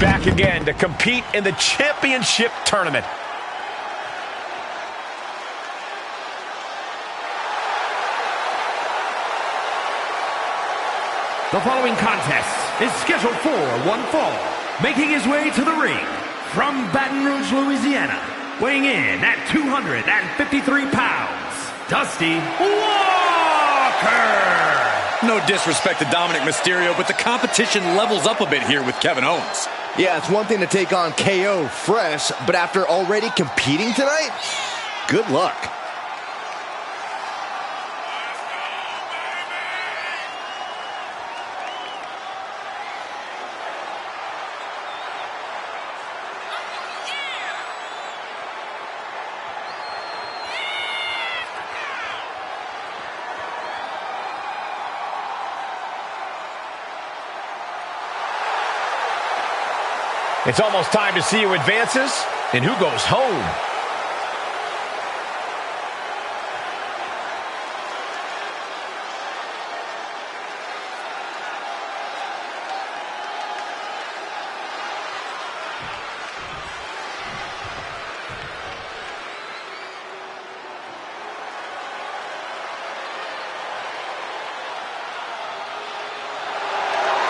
back again to compete in the championship tournament. The following contest is scheduled for one fall. Making his way to the ring from Baton Rouge, Louisiana, weighing in at 253 pounds, Dusty Walker! No disrespect to Dominic Mysterio, but the competition levels up a bit here with Kevin Owens. Yeah, it's one thing to take on KO fresh, but after already competing tonight, good luck. It's almost time to see who advances and who goes home.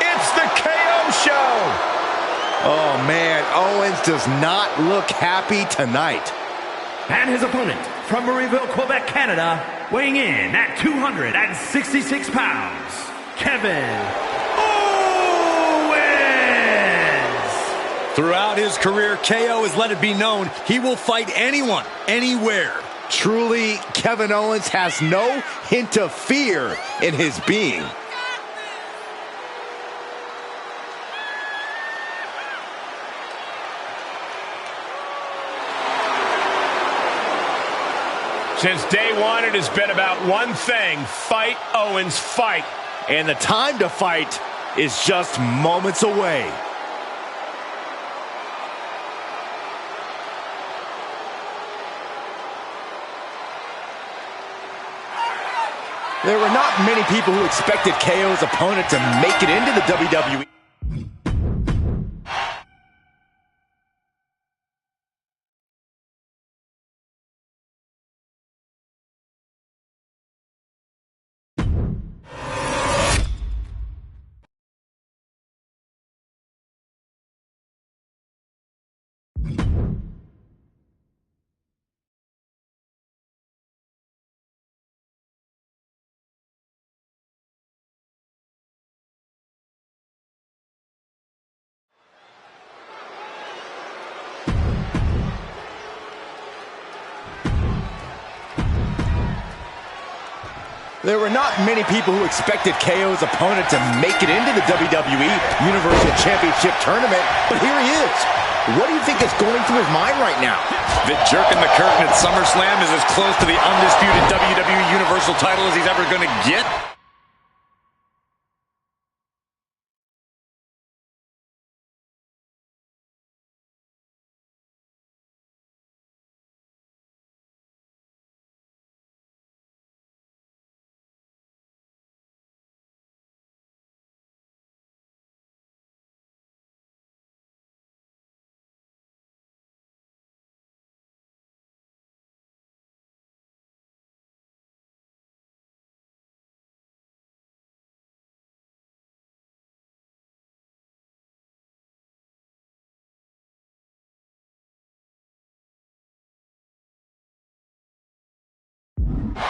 It's the KO Show! Oh, man, Owens does not look happy tonight. And his opponent from Marieville, Quebec, Canada, weighing in at 266 pounds, Kevin Owens! Throughout his career, KO has let it be known he will fight anyone, anywhere. Truly, Kevin Owens has no hint of fear in his being. Since day one, it has been about one thing: fight, Owens, fight. And the time to fight is just moments away. There were not many people who expected KO's opponent to make it into the WWE. There were not many people who expected KO's opponent to make it into the WWE Universal Championship Tournament, but here he is. What do you think is going through his mind right now? That jerking the curtain at SummerSlam is as close to the undisputed WWE Universal title as he's ever going to get.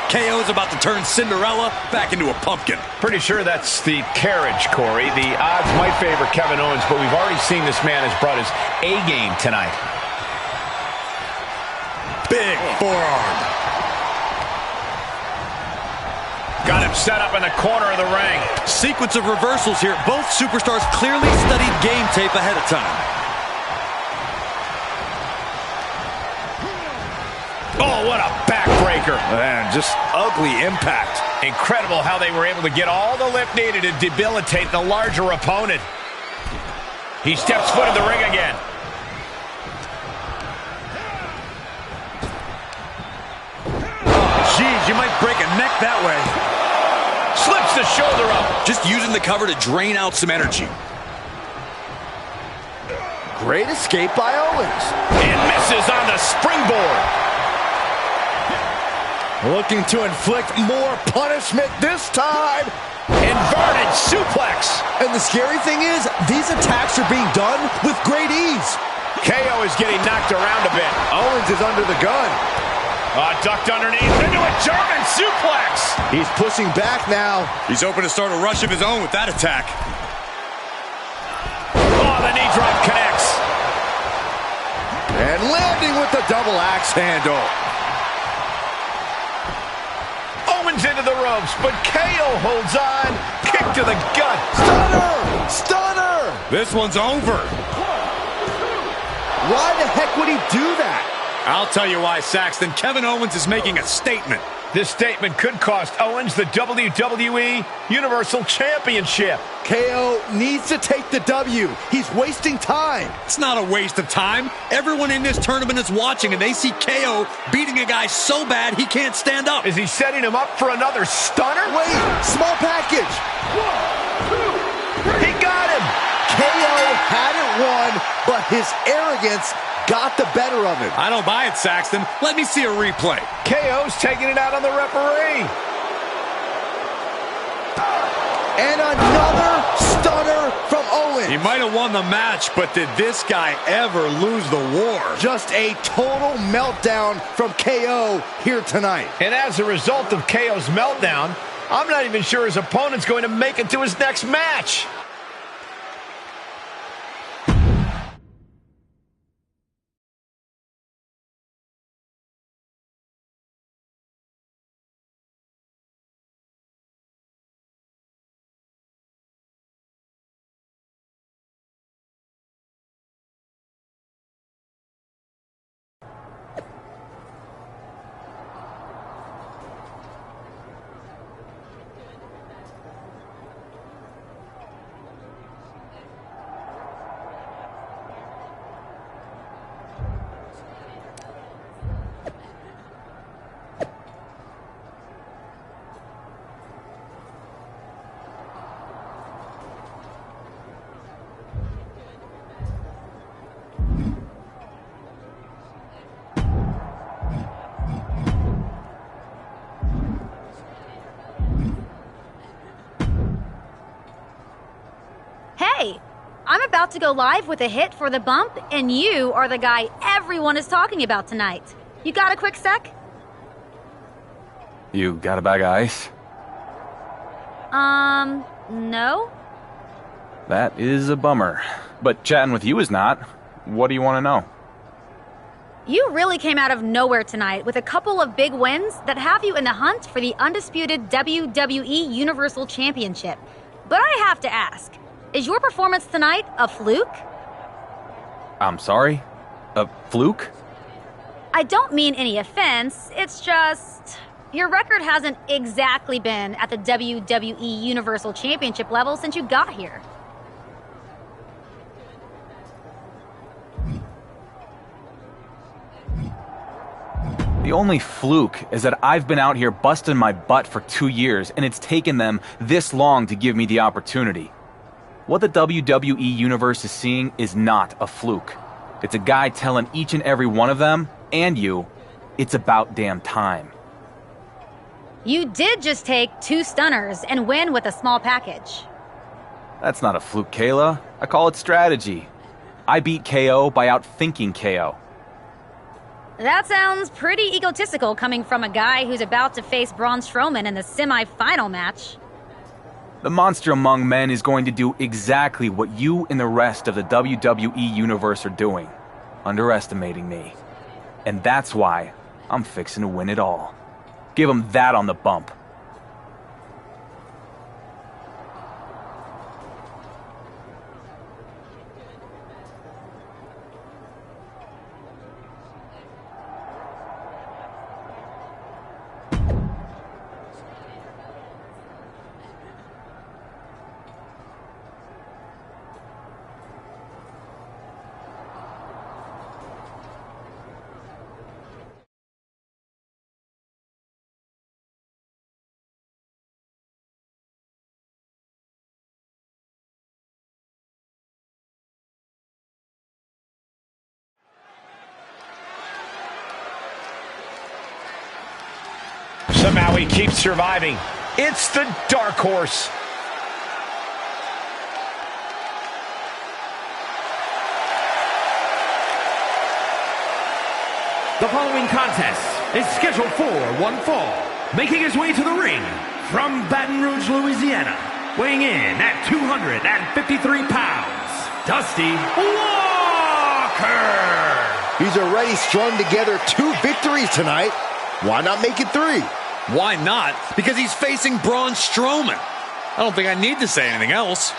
KO is about to turn Cinderella back into a pumpkin. Pretty sure that's the carriage, Corey. The odds might favor Kevin Owens, but we've already seen this man has brought his A-game tonight. Big forearm. Got him set up in the corner of the ring. Sequence of reversals here. Both superstars clearly studied game tape ahead of time. Oh, what a backbreaker. Man, just ugly impact. Incredible how they were able to get all the lift needed to debilitate the larger opponent. He steps foot in the ring again. Oh, geez, you might break a neck that way. Slips the shoulder up. Just using the cover to drain out some energy. Great escape by Owens. And misses on the springboard. Looking to inflict more punishment this time. Inverted suplex. And the scary thing is, these attacks are being done with great ease. KO is getting knocked around a bit. Owens is under the gun. Ducked underneath into a German suplex. He's pushing back now. He's open to start a rush of his own with that attack. Oh, the knee drop connects. And landing with the double axe handle. Owens into the ropes, but KO holds on. Kick to the gut. Stunner! Stunner! This one's over. Why the heck would he do that? I'll tell you why, Saxton. Kevin Owens is making a statement. This statement could cost Owens the WWE Universal Championship. KO needs to take the W. He's wasting time. It's not a waste of time. Everyone in this tournament is watching, and they see KO beating a guy so bad he can't stand up. Is he setting him up for another stunner? Wait, small package. 1, 2, 3. He got him. KO hadn't won, but his arrogance got the better of him. I don't buy it, Saxton. Let me see a replay. KO's taking it out on the referee. And another stunner from Owens. He might have won the match, but did this guy ever lose the war? Just a total meltdown from KO here tonight. And as a result of KO's meltdown, I'm not even sure his opponent's going to make it to his next match. Hey, I'm about to go live with a hit for the bump, and you are the guy everyone is talking about tonight. You got a quick sec? You got a bag of ice? No? That is a bummer. But chatting with you is not. What do you want to know? You really came out of nowhere tonight with a couple of big wins that have you in the hunt for the undisputed WWE Universal Championship. But I have to ask, is your performance tonight a fluke? I'm sorry? A fluke? I don't mean any offense, it's just... your record hasn't exactly been at the WWE Universal Championship level since you got here. The only fluke is that I've been out here busting my butt for 2 years, and it's taken them this long to give me the opportunity. What the WWE Universe is seeing is not a fluke. It's a guy telling each and every one of them, and you, it's about damn time. You did just take 2 stunners and win with a small package. That's not a fluke, Kayla. I call it strategy. I beat KO by outthinking KO. That sounds pretty egotistical coming from a guy who's about to face Braun Strowman in the semi-final match. The monster among men is going to do exactly what you and the rest of the WWE Universe are doing. Underestimating me. And that's why I'm fixing to win it all. Give him that on the bump. Somehow he keeps surviving. It's the dark horse. The following contest is scheduled for one fall. Making his way to the ring from Baton Rouge, Louisiana, weighing in at 253 pounds, Dusty Walker. He's already strung together 2 victories tonight. Why not make it 3? Why not? Because he's facing Braun Strowman. I don't think I need to say anything else.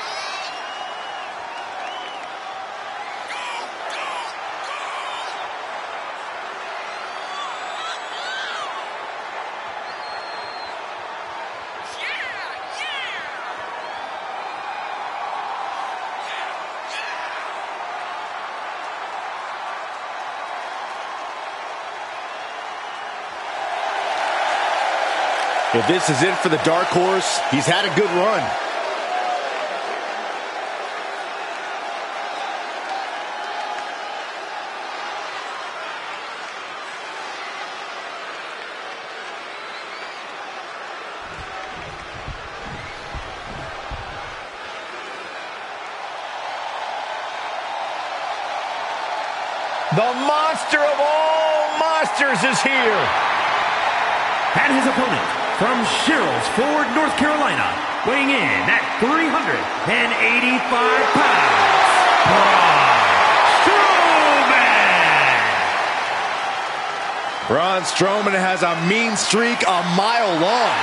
If this is it for the dark horse, he's had a good run. The monster of all monsters is here. And his opponent, from Sherrills Ford, North Carolina, weighing in at 385 pounds, Braun Braun Strowman! Strowman has a mean streak a mile long.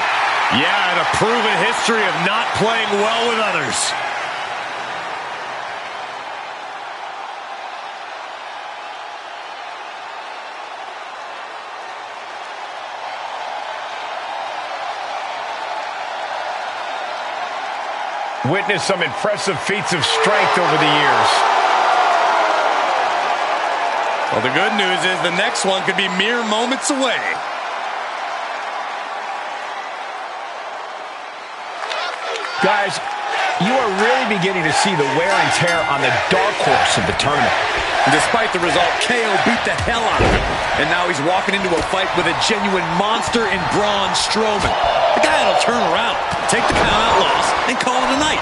Yeah, and a proven history of not playing well with others. Witnessed some impressive feats of strength over the years. Well, the good news is the next one could be mere moments away. Guys, you are really beginning to see the wear and tear on the dark horse of the tournament. And despite the result, KO beat the hell out of him. And now he's walking into a fight with a genuine monster in Braun Strowman. The guy that'll turn around, take the count-out loss, and call it a night.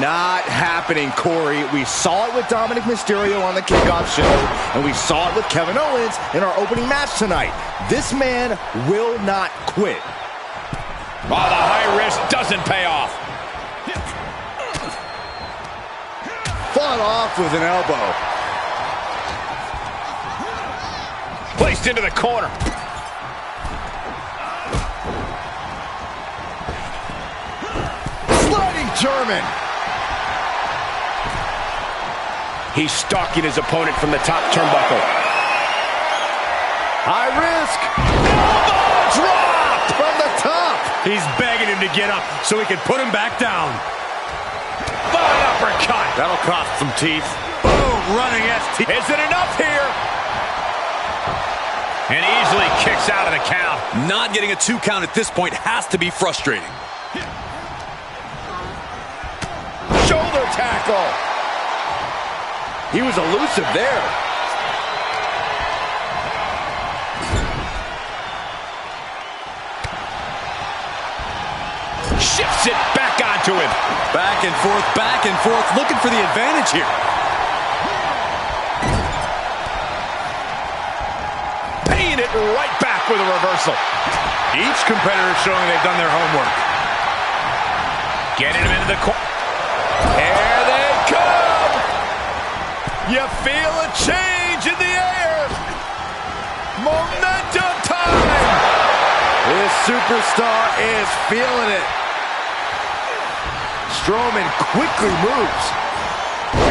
Not happening, Corey. We saw it with Dominic Mysterio on the kickoff show, and we saw it with Kevin Owens in our opening match tonight. This man will not quit. Oh, the high risk doesn't pay off. Fought off with an elbow. Placed into the corner. Sliding German. He's stalking his opponent from the top turnbuckle. High risk. Elbow drop from the top. He's begging him to get up so he can put him back down. Fine uppercut. That'll cost some teeth. Boom, running ST. Is it enough here? And easily kicks out of the count. Not getting a 2 count at this point has to be frustrating. Shoulder tackle. He was elusive there. Shifts it back onto him. Back and forth, looking for the advantage here. Paying it right back with a reversal. Each competitor showing they've done their homework. Getting him into the corner. Here they come. You feel a change in the air. Momentum time. This superstar is feeling it. Strowman quickly moves.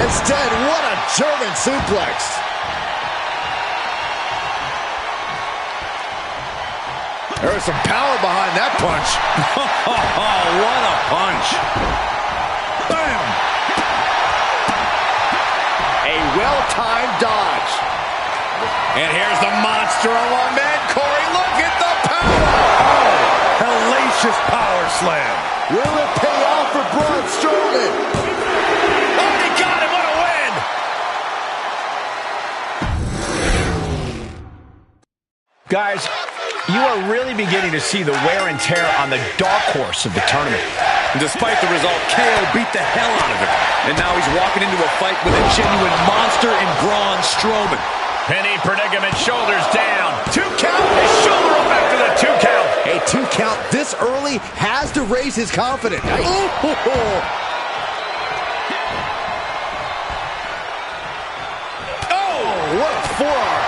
Instead, what a German suplex. There was some power behind that punch. Oh, what a punch. Bam! A well-timed dodge. And here's the monster of one man, Corey. Look at the power. Oh, hellacious power slam. Will it pay off for Braun Strowman? Oh, he got him. What a win. Guys, You are really beginning to see the wear and tear on the dark horse of the tournament. Despite the result, KO beat the hell out of him. And now he's walking into a fight with a genuine monster in Braun Strowman. Penny predicament, shoulders down. 2 count, his shoulder up after the 2 count. A 2 count this early has to raise his confidence. Oh, what a forearm.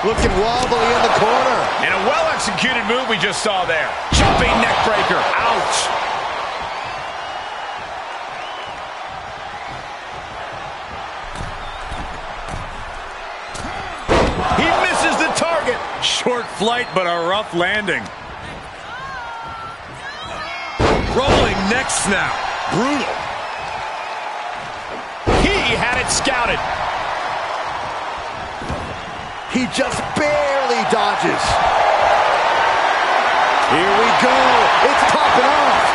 Looking wobbly in the corner. And a well-executed move we just saw there. Jumping neck breaker. Ouch. He misses the target. Short flight, but a rough landing. Rolling neck snap. Brutal. He had it scouted. He just barely dodges. Here we go. It's popping off.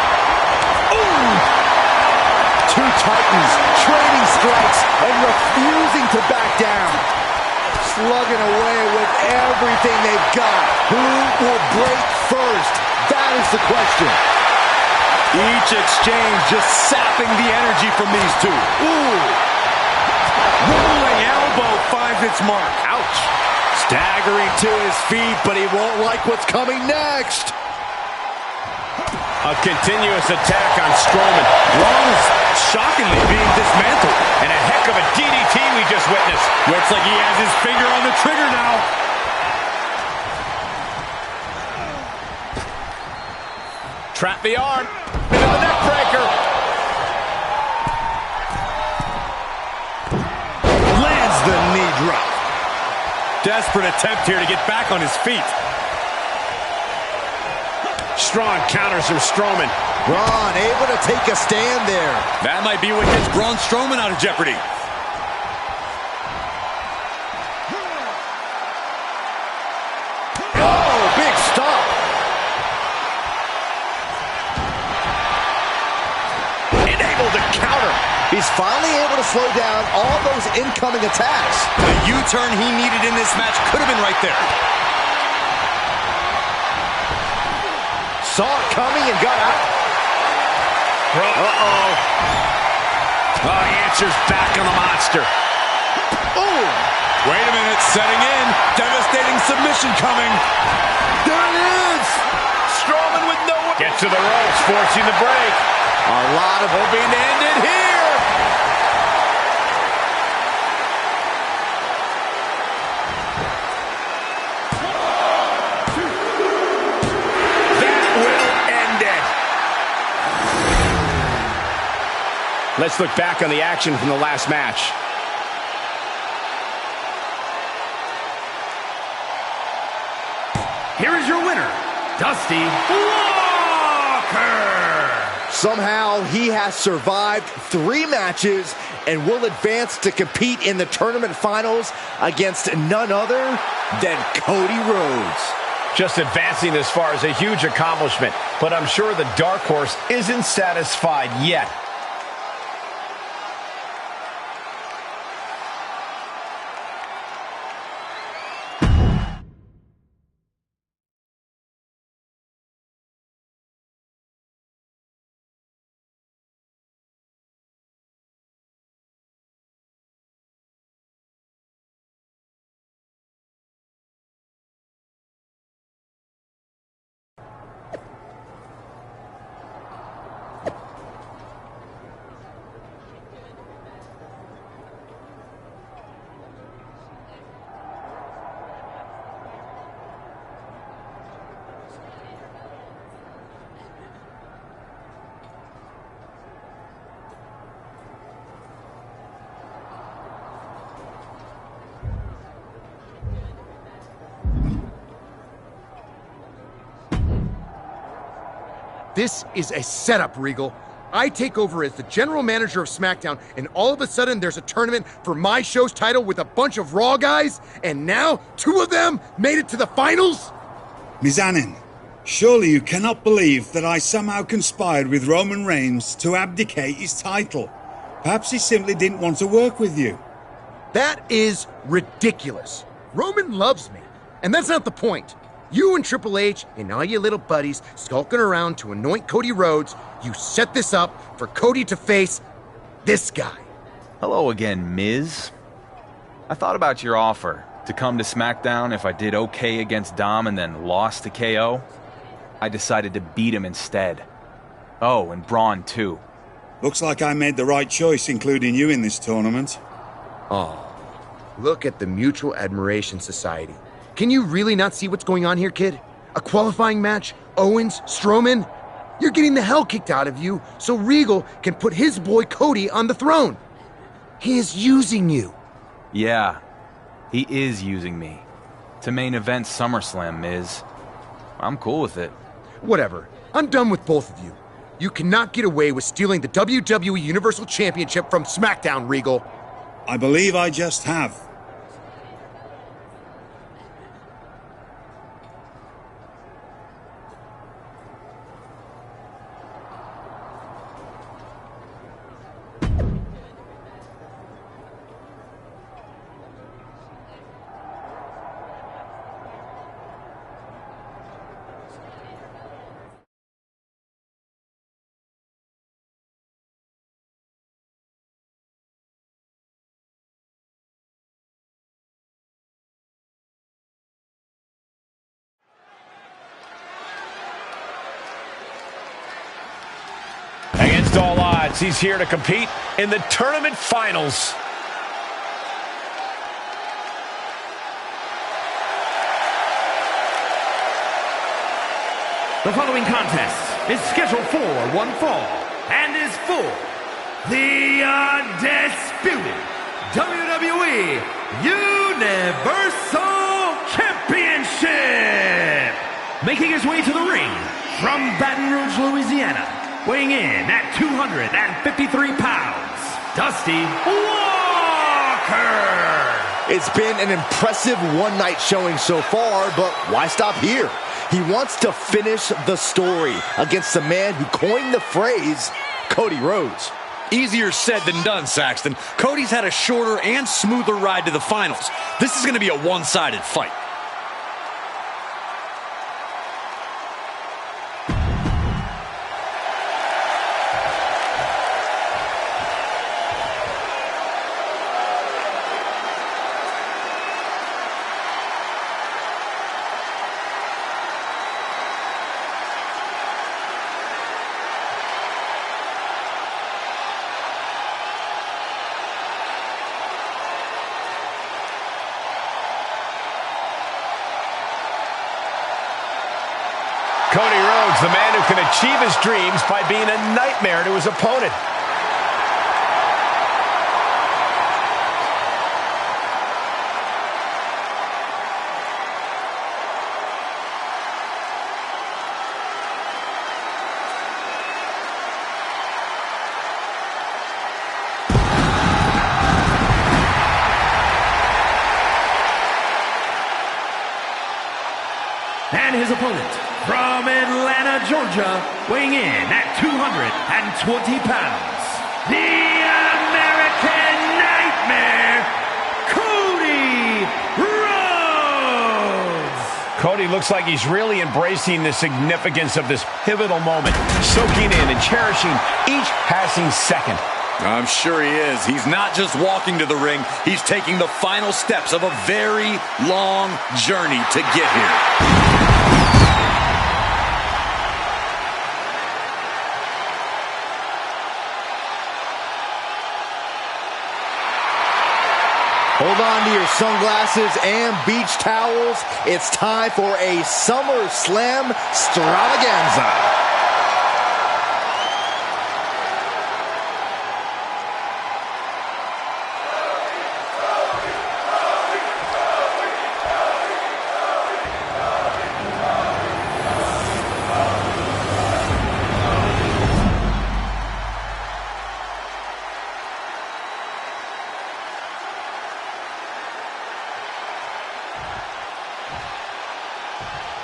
Ooh. 2 Titans trading strikes and refusing to back down. Slugging away with everything they've got. Who will break first? That is the question. Each exchange just sapping the energy from these two. Ooh. Rolling elbow finds its mark. Ouch. Staggering to his feet, but he won't like what's coming next. A continuous attack on Strowman. Braun is shockingly being dismantled. And a heck of a DDT we just witnessed. Looks like he has his finger on the trigger now. Trap the arm. Into the neck breaker. Lands the knee drop. Desperate attempt here to get back on his feet. Strong counters from Strowman. Braun able to take a stand there. That might be what gets Braun Strowman out of jeopardy. Oh, big stop. Able to counter. He's finally able to slow down all those incoming attacks. The U-turn he needed in this match could have been right there. Saw it coming and got out. Uh-oh. Oh, he answers back on the monster. Oh! Wait a minute, setting in. Devastating submission coming. There it is! Strowman with no... Gets to the ropes, forcing the break. A lot of hoping to end it here. That will end it. Let's look back on the action from the last match. Here is your winner, Dusty Walker. Somehow he has survived 3 matches and will advance to compete in the tournament finals against none other than Cody Rhodes. Just advancing this far is a huge accomplishment, but I'm sure the dark horse isn't satisfied yet. This is a setup, Regal. I take over as the general manager of SmackDown, and all of a sudden there's a tournament for my show's title with a bunch of Raw guys, and now 2 of them made it to the finals? Mizanin, surely you cannot believe that I somehow conspired with Roman Reigns to abdicate his title. Perhaps he simply didn't want to work with you. That is ridiculous. Roman loves me, and that's not the point. You and Triple H and all your little buddies skulking around to anoint Cody Rhodes, you set this up for Cody to face this guy. Hello again, Miz. I thought about your offer to come to SmackDown if I did okay against Dom and then lost to KO. I decided to beat him instead. Oh, and Braun too. Looks like I made the right choice including you in this tournament. Oh, look at the Mutual Admiration Society. Can you really not see what's going on here, kid? A qualifying match? Owens? Strowman? You're getting the hell kicked out of you so Regal can put his boy Cody on the throne. He is using you. Yeah, he is using me. To main event SummerSlam, Miz. I'm cool with it. Whatever. I'm done with both of you. You cannot get away with stealing the WWE Universal Championship from SmackDown, Regal. I believe I just have. Against all odds, he's here to compete in the tournament finals. The following contest is scheduled for one fall and is for the undisputed WWE Universal Championship. Making his way to the ring from Baton Rouge, Louisiana, weighing in at 253 pounds, Dusty Walker. It's been an impressive one-night showing so far, but why stop here? He wants to finish the story against the man who coined the phrase, Cody Rhodes. Easier said than done, Saxton. Cody's had a shorter and smoother ride to the finals. This is going to be a one-sided fight. Cody Rhodes, the man who can achieve his dreams by being a nightmare to his opponent. And his opponent, from Atlanta, Georgia, weighing in at 220 pounds, the American Nightmare, Cody Rhodes! Cody looks like he's really embracing the significance of this pivotal moment, soaking in and cherishing each passing second. I'm sure he is. He's not just walking to the ring, he's taking the final steps of a very long journey to get here. Hold on to your sunglasses and beach towels. It's time for a SummerSlam extravaganza.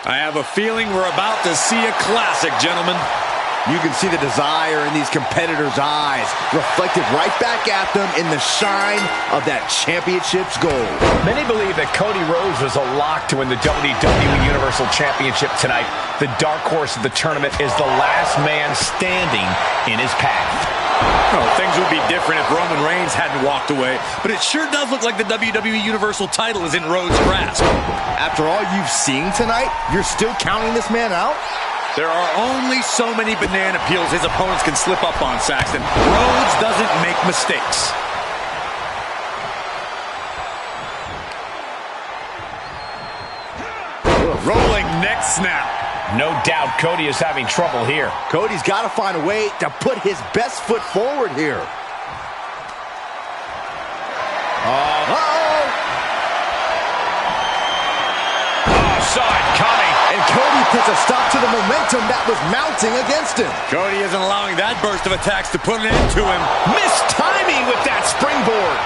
I have a feeling we're about to see a classic, gentlemen. You can see the desire in these competitors' eyes, reflected right back at them in the shine of that championship's gold. Many believe that Cody Rhodes was a lock to win the WWE Universal Championship tonight. The dark horse of the tournament is the last man standing in his path. Oh, things would be different if Roman Reigns hadn't walked away, but it sure does look like the WWE Universal title is in Rhodes' grasp. After all you've seen tonight, you're still counting this man out? There are only so many banana peels his opponents can slip up on, Saxton. Rhodes doesn't make mistakes. Rolling neck snap. No doubt Cody is having trouble here. Cody's got to find a way to put his best foot forward here. Saw it coming. And Cody puts a stop to the momentum that was mounting against him. Cody isn't allowing that burst of attacks to put an end to him. Missed timing with that springboard.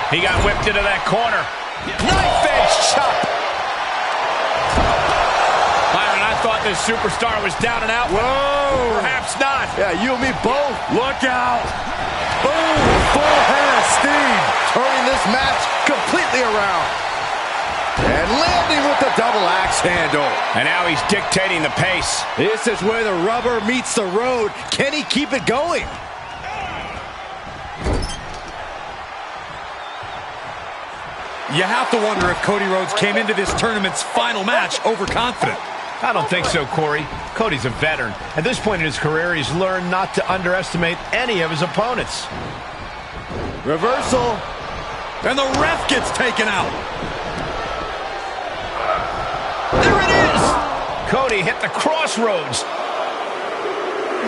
He got whipped into that corner. Knife edge chop. Byron, I thought this superstar was down and out. Whoa. Perhaps not. Yeah, you and me both. Look out. Boom. Full head of steam. Turning this match completely around. And landing with the double axe handle. And now he's dictating the pace. This is where the rubber meets the road. Can he keep it going? You have to wonder if Cody Rhodes came into this tournament's final match overconfident. I don't think so, Corey. Cody's a veteran. At this point in his career, he's learned not to underestimate any of his opponents. Reversal. And the ref gets taken out. There it is! Cody hit the crossroads.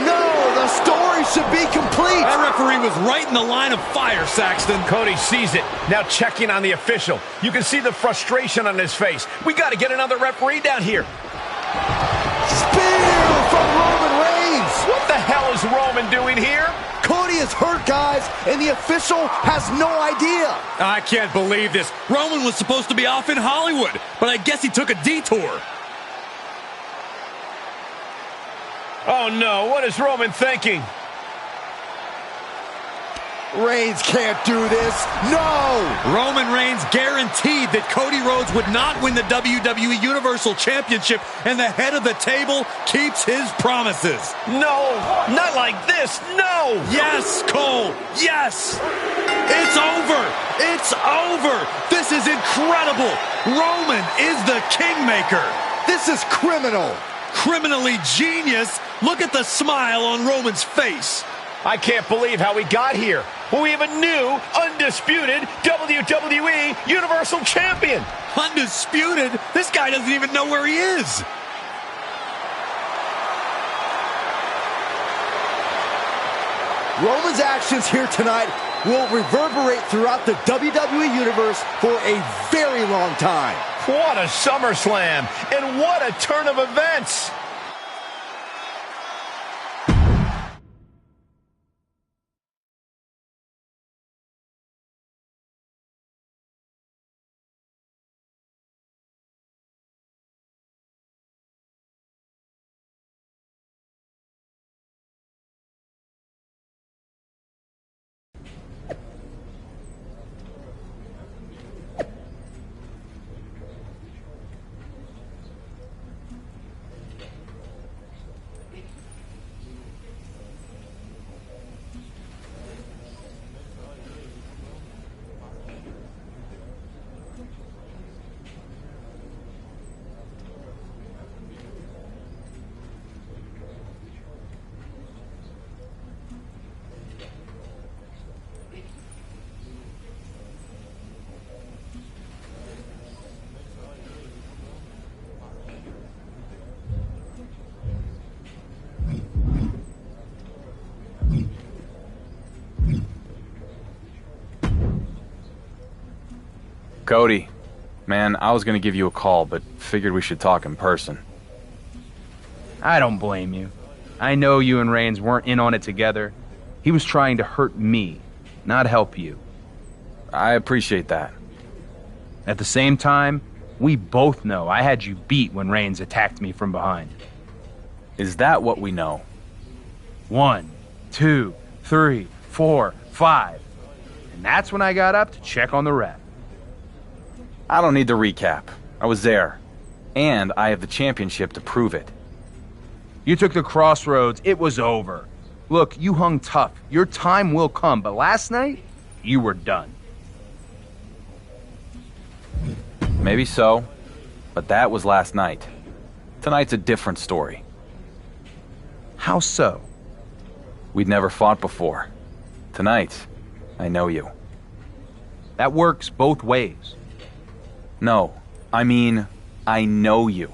No, the story should be complete. That referee was right in the line of fire, Saxton. Cody sees it, now checking on the official. You can see the frustration on his face. We got to get another referee down here. Spear from Roman Reigns. What the hell is Roman doing here? Cody is hurt, guys, and the official has no idea. I can't believe this. Roman was supposed to be off in Hollywood, but I guess he took a detour. Oh no, what is Roman thinking? Reigns can't do this. No! Roman Reigns guaranteed that Cody Rhodes would not win the WWE Universal Championship, and the head of the table keeps his promises. No, not like this, no! Yes, Cole, yes! It's over! It's over! This is incredible! Roman is the kingmaker! This is criminal! Criminally genius! Look at the smile on Roman's face! I can't believe how we got here. We have a new, undisputed WWE Universal Champion. Undisputed? This guy doesn't even know where he is. Roman's actions here tonight will reverberate throughout the WWE Universe for a very long time. What a SummerSlam, and what a turn of events. Cody, man, I was gonna give you a call, but figured we should talk in person. I don't blame you. I know you and Reigns weren't in on it together. He was trying to hurt me, not help you. I appreciate that. At the same time, we both know I had you beat when Reigns attacked me from behind. Is that what we know? 1, 2, 3, 4, 5. And that's when I got up to check on the rep. I don't need to recap. I was there. And I have the championship to prove it. You took the crossroads. It was over. Look, you hung tough. Your time will come. But last night, you were done. Maybe so. But that was last night. Tonight's a different story. How so? We'd never fought before. Tonight, I know you. That works both ways. No, I mean, I know you.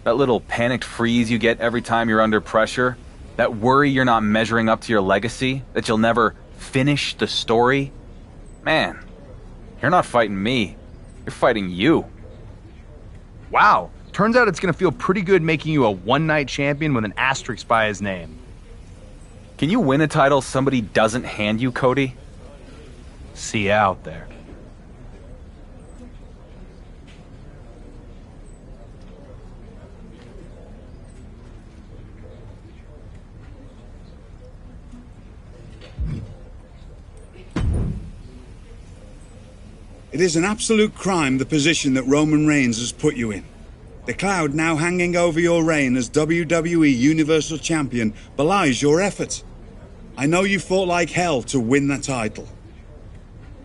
That little panicked freeze you get every time you're under pressure, that worry you're not measuring up to your legacy, that you'll never finish the story. Man, you're not fighting me. You're fighting you. Wow, turns out it's gonna feel pretty good making you a one-night champion with an asterisk by his name. Can you win a title somebody doesn't hand you, Cody? See you out there. It is an absolute crime, the position that Roman Reigns has put you in. The cloud now hanging over your reign as WWE Universal Champion belies your effort. I know you fought like hell to win the title.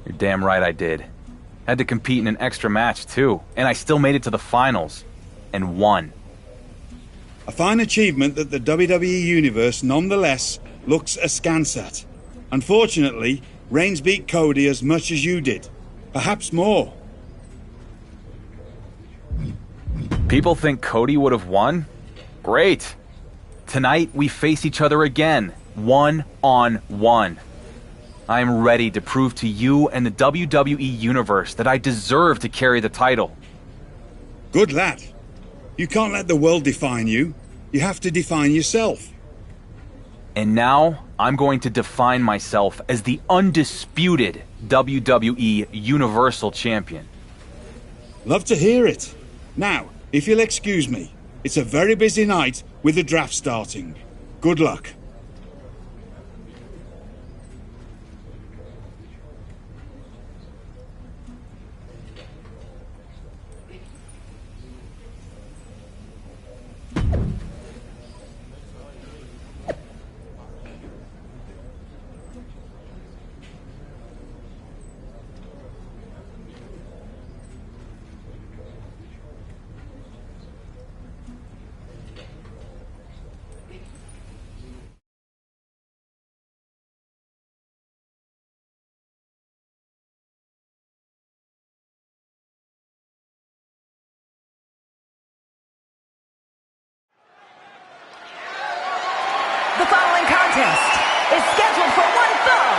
You're damn right I did. Had to compete in an extra match, too. And I still made it to the finals. And won. A fine achievement that the WWE Universe, nonetheless, looks askance at. Unfortunately, Reigns beat Cody as much as you did. Perhaps more. People think Cody would have won? Great. Tonight, we face each other again. 1-on-1. I am ready to prove to you and the WWE Universe that I deserve to carry the title. Good lad. You can't let the world define you. You have to define yourself. And now, I'm going to define myself as the undisputed WWE Universal Champion. Love to hear it. Now, if you'll excuse me, it's a very busy night with the draft starting. Good luck. The following contest is scheduled for one fall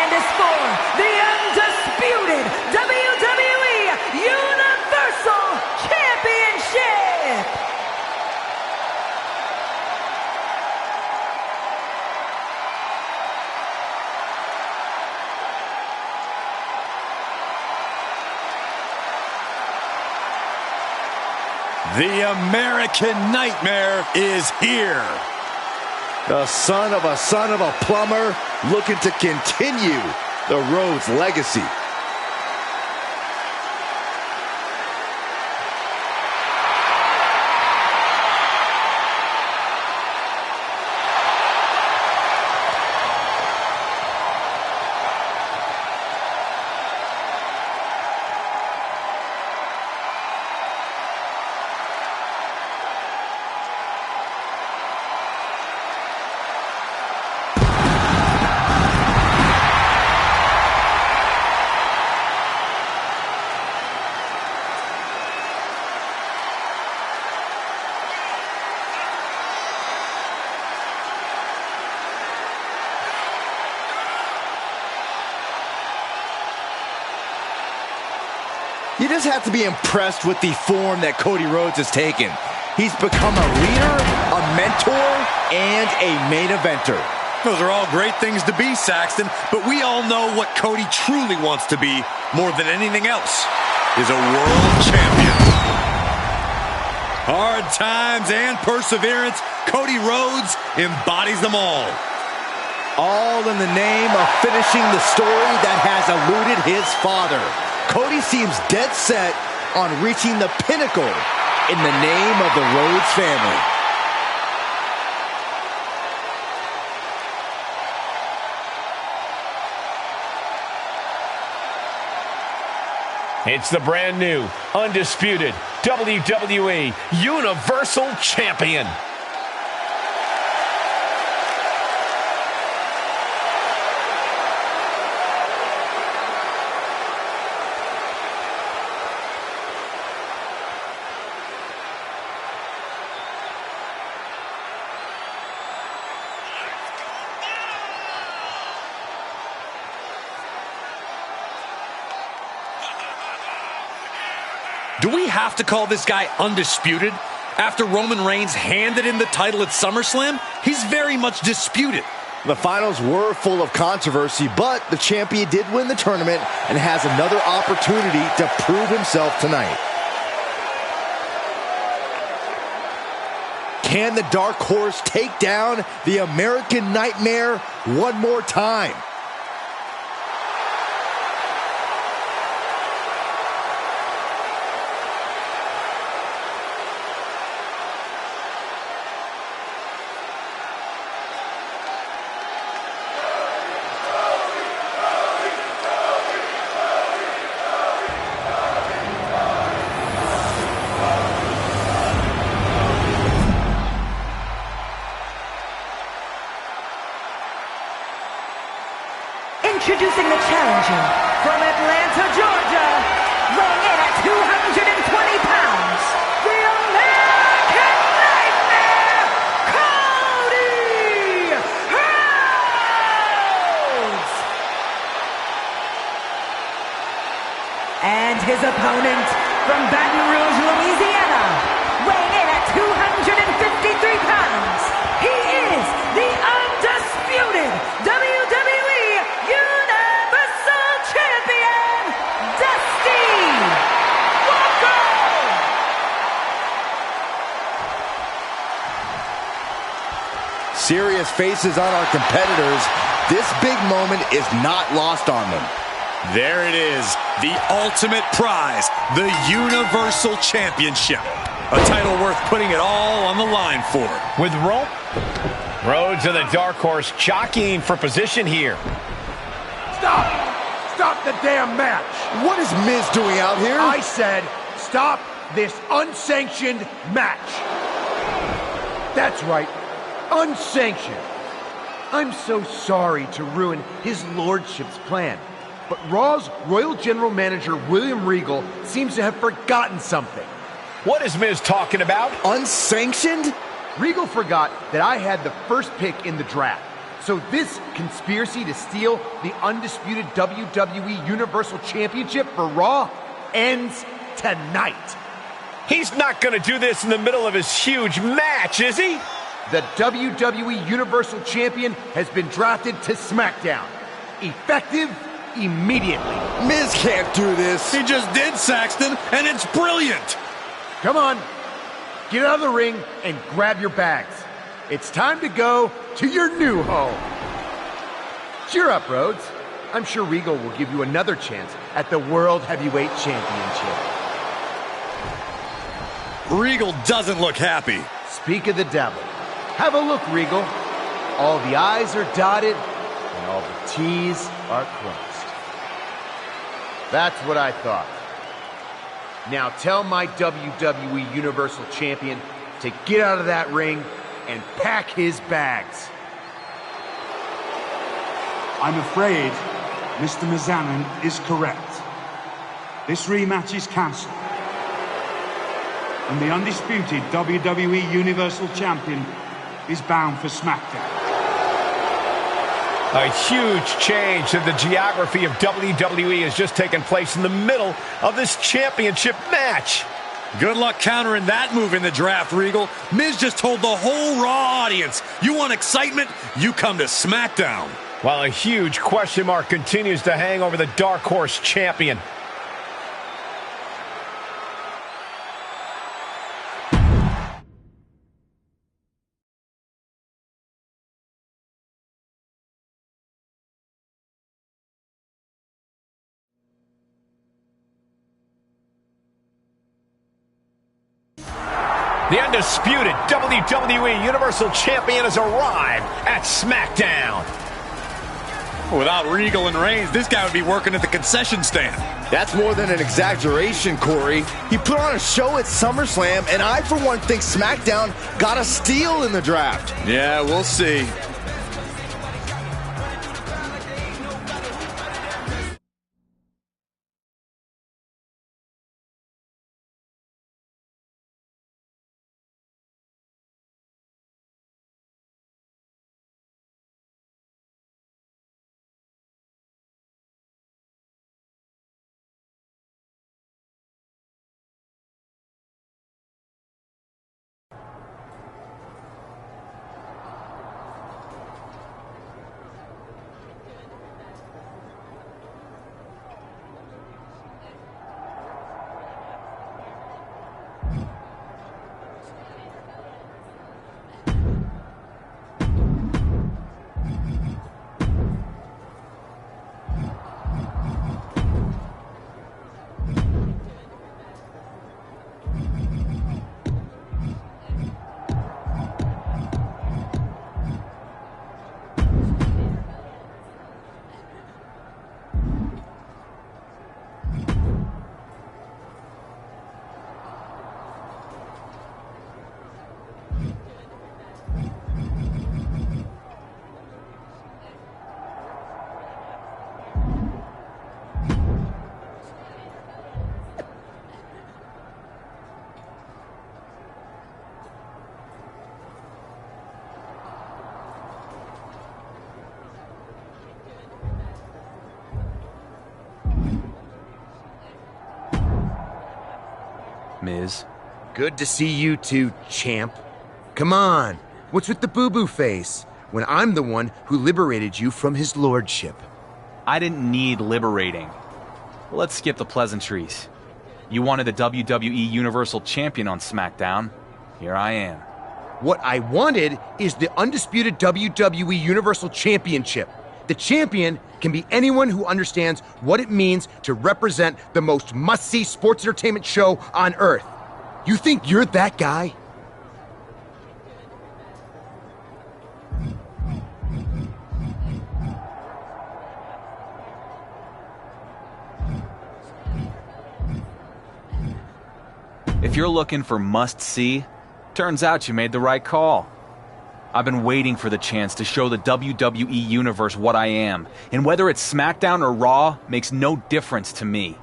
and is for the undisputed WWE Universal Championship. The American Nightmare is here. The son of a plumber looking to continue the Rhodes legacy. You just have to be impressed with the form that Cody Rhodes has taken. He's become a leader, a mentor, and a main eventer. Those are all great things to be, Saxton, but we all know what Cody truly wants to be more than anything else is a world champion. Hard times and perseverance, Cody Rhodes embodies them all. All in the name of finishing the story that has eluded his father. Cody seems dead set on reaching the pinnacle in the name of the Rhodes family. It's the brand new, undisputed WWE Universal Champion. Do we have to call this guy undisputed? After Roman Reigns handed him the title at SummerSlam, he's very much disputed. The finals were full of controversy, but the champion did win the tournament and has another opportunity to prove himself tonight. Can the Dark Horse take down the American Nightmare one more time? Introducing the challenger from Atlanta, Georgia, weighing in at 220 pounds, the American Nightmare, Cody Rhodes! And his opponent from Baton Rouge, Louisiana, weighing in at 253 pounds, he is the undisputed WWE Universal Champion, Dusty Walker! Serious faces on our competitors. This big moment is not lost on them. There it is, the ultimate prize, the Universal Championship. A title worth putting it all on the line for. With Rhodes and the Dark Horse jockeying for position here. Stop! Stop the damn match! What is Miz doing out here? I said, stop this unsanctioned match! That's right, unsanctioned. I'm so sorry to ruin his lordship's plan, but Raw's Royal General Manager William Regal seems to have forgotten something. What is Miz talking about? Unsanctioned? Regal forgot that I had the first pick in the draft. So this conspiracy to steal the undisputed WWE Universal Championship for Raw ends tonight. He's not going to do this in the middle of his huge match, is he? The WWE Universal Champion has been drafted to SmackDown. Effective immediately. Miz can't do this. He just did, Saxton, and it's brilliant. Come on, get out of the ring and grab your bags. It's time to go to your new home. Cheer up, Rhodes. I'm sure Regal will give you another chance at the World Heavyweight Championship. Regal doesn't look happy. Speak of the devil. Have a look, Regal. All the I's are dotted and all the T's are crossed. That's what I thought. Now tell my WWE Universal Champion to get out of that ring and pack his bags. I'm afraid Mr. Mizanin is correct. This rematch is cancelled. And the undisputed WWE Universal Champion is bound for SmackDown. A huge change in the geography of WWE has just taken place in the middle of this championship match. Good luck countering that move in the draft, Regal. Miz just told the whole Raw audience, you want excitement? You come to SmackDown. While a huge question mark continues to hang over the Dark Horse champion. The undisputed WWE Universal Champion has arrived at SmackDown. Without Regal and Reigns, this guy would be working at the concession stand. That's more than an exaggeration, Corey. He put on a show at SummerSlam, and I, for one, think SmackDown got a steal in the draft. Yeah, we'll see. Miz. Good to see you too, champ. Come on, what's with the boo-boo face when I'm the one who liberated you from his lordship? I didn't need liberating. Let's skip the pleasantries. You wanted the WWE Universal Champion on SmackDown. Here I am. What I wanted is the undisputed WWE Universal Championship. The champion can be anyone who understands what it means to represent the most must-see sports entertainment show on Earth. You think you're that guy? If you're looking for must-see, turns out you made the right call. I've been waiting for the chance to show the WWE Universe what I am, and whether it's SmackDown or Raw makes no difference to me.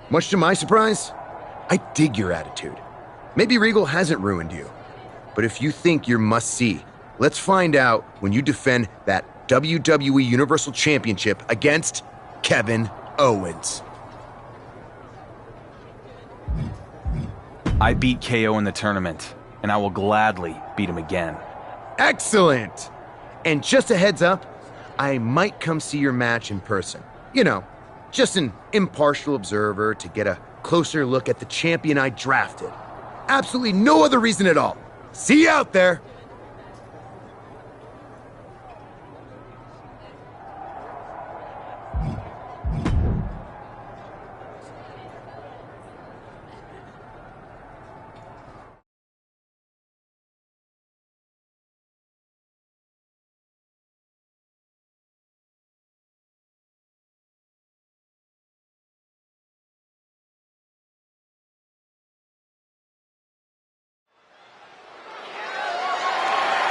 Much to my surprise, I dig your attitude. Maybe Regal hasn't ruined you, but if you think you're must-see, let's find out when you defend that WWE Universal Championship against Kevin Owens. I beat KO in the tournament, and I will gladly beat him again. Excellent! And just a heads up, I might come see your match in person. You know, just an impartial observer to get a closer look at the champion I drafted. Absolutely no other reason at all. See you out there!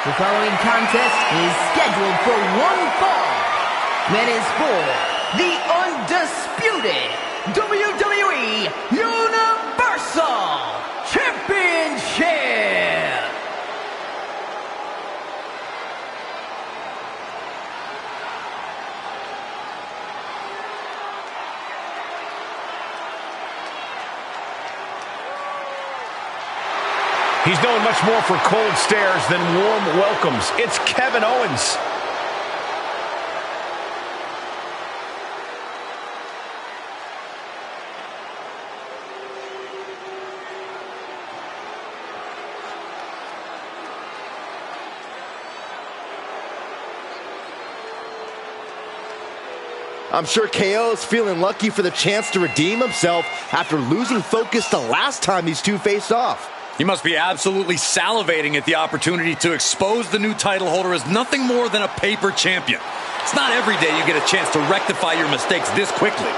The following contest is scheduled for one fall. That is for the undisputed WWE Universal Championship. He's known much more for cold stares than warm welcomes. It's Kevin Owens. I'm sure KO is feeling lucky for the chance to redeem himself after losing focus the last time these two faced off. He must be absolutely salivating at the opportunity to expose the new title holder as nothing more than a paper champion. It's not every day you get a chance to rectify your mistakes this quickly.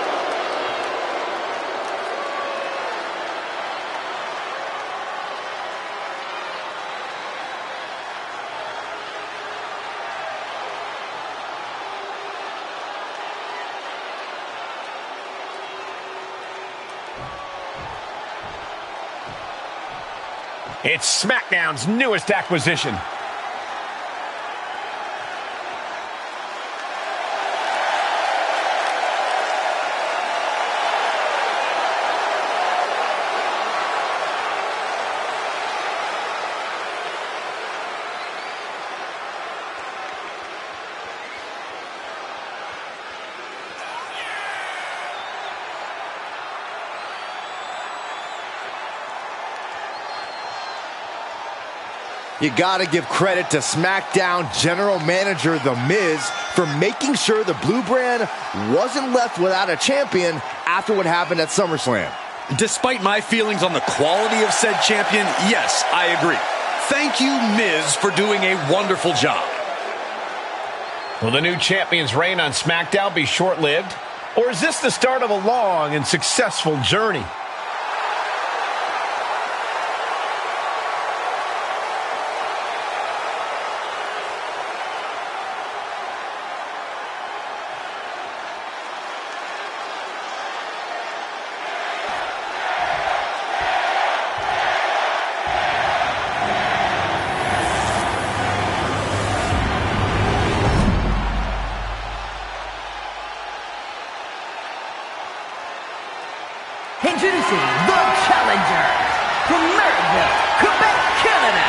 It's SmackDown's newest acquisition. You gotta give credit to SmackDown General Manager The Miz for making sure the Blue Brand wasn't left without a champion after what happened at SummerSlam. Despite my feelings on the quality of said champion, yes, I agree. Thank you, Miz, for doing a wonderful job. Will the new champion's reign on SmackDown be short-lived? Or is this the start of a long and successful journey? Introducing the challenger from America, Quebec, Canada,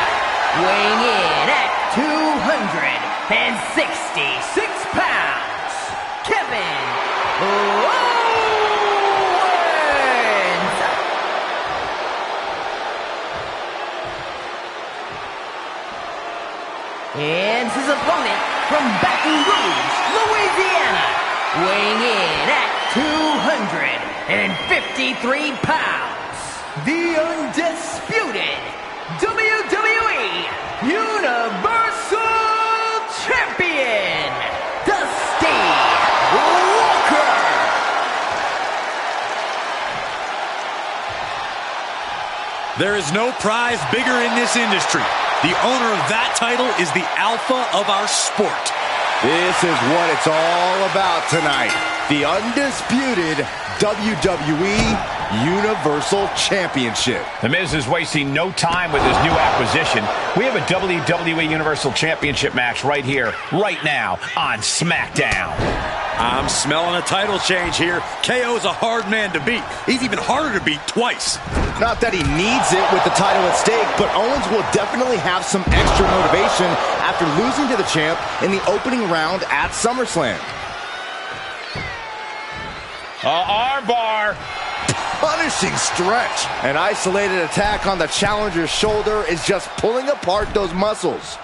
weighing in at 266 pounds, Kevin Owens. And his opponent from Baton Rouge, Louisiana, weighing in at 253 pounds, the undisputed WWE Universal Champion, Dusty Walker. There is no prize bigger in this industry. The owner of that title is the alpha of our sport. This is what it's all about tonight. The undisputed WWE Universal Championship. The Miz is wasting no time with his new acquisition. We have a WWE Universal Championship match right here, right now, on SmackDown. I'm smelling a title change here. KO's a hard man to beat. He's even harder to beat twice. Not that he needs it with the title at stake, but Owens will definitely have some extra motivation after losing to the champ in the opening round at SummerSlam. Armbar. Punishing stretch. An isolated attack on the challenger's shoulder is just pulling apart those muscles.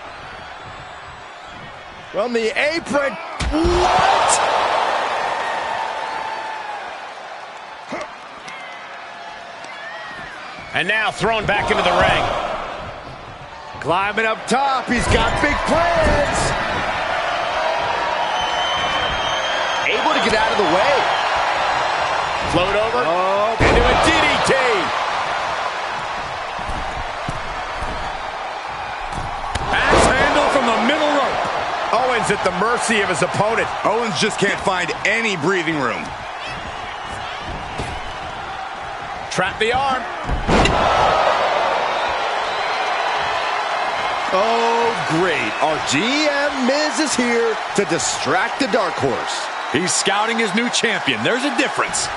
From the apron. What? And now thrown back into the ring. Climbing up top. He's got big plans. Able to get out of the way. Float over. Oh, into a DDT. Axe handle from the middle rope. Owens at the mercy of his opponent. Owens just can't find any breathing room. Trap the arm. Oh, great. Our GM Miz is here to distract the Dark Horse. He's scouting his new champion. There's a difference.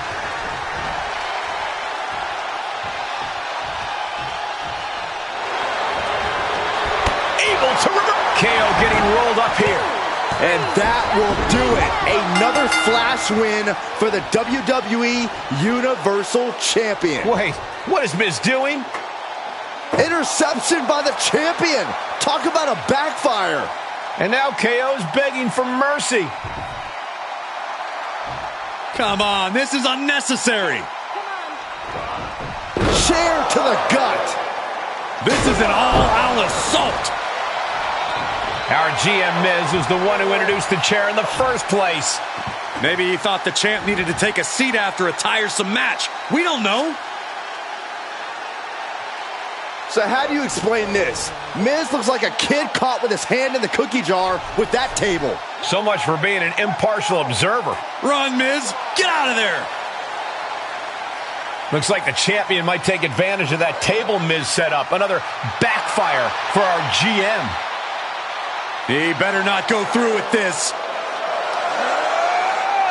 Able to KO getting rolled up here. And that will do it. Another flash win for the WWE Universal Champion. Wait, what is Miz doing? Interception by the champion. Talk about a backfire. And now KO's begging for mercy. Come on, this is unnecessary. Chair to the gut. This is an all-out assault. Our GM Miz was the one who introduced the chair in the first place. Maybe he thought the champ needed to take a seat after a tiresome match. We don't know. So how do you explain this? Miz looks like a kid caught with his hand in the cookie jar with that table. So much for being an impartial observer. Run, Miz. Get out of there. Looks like the champion might take advantage of that table Miz set up. Another backfire for our GM. He better not go through with this.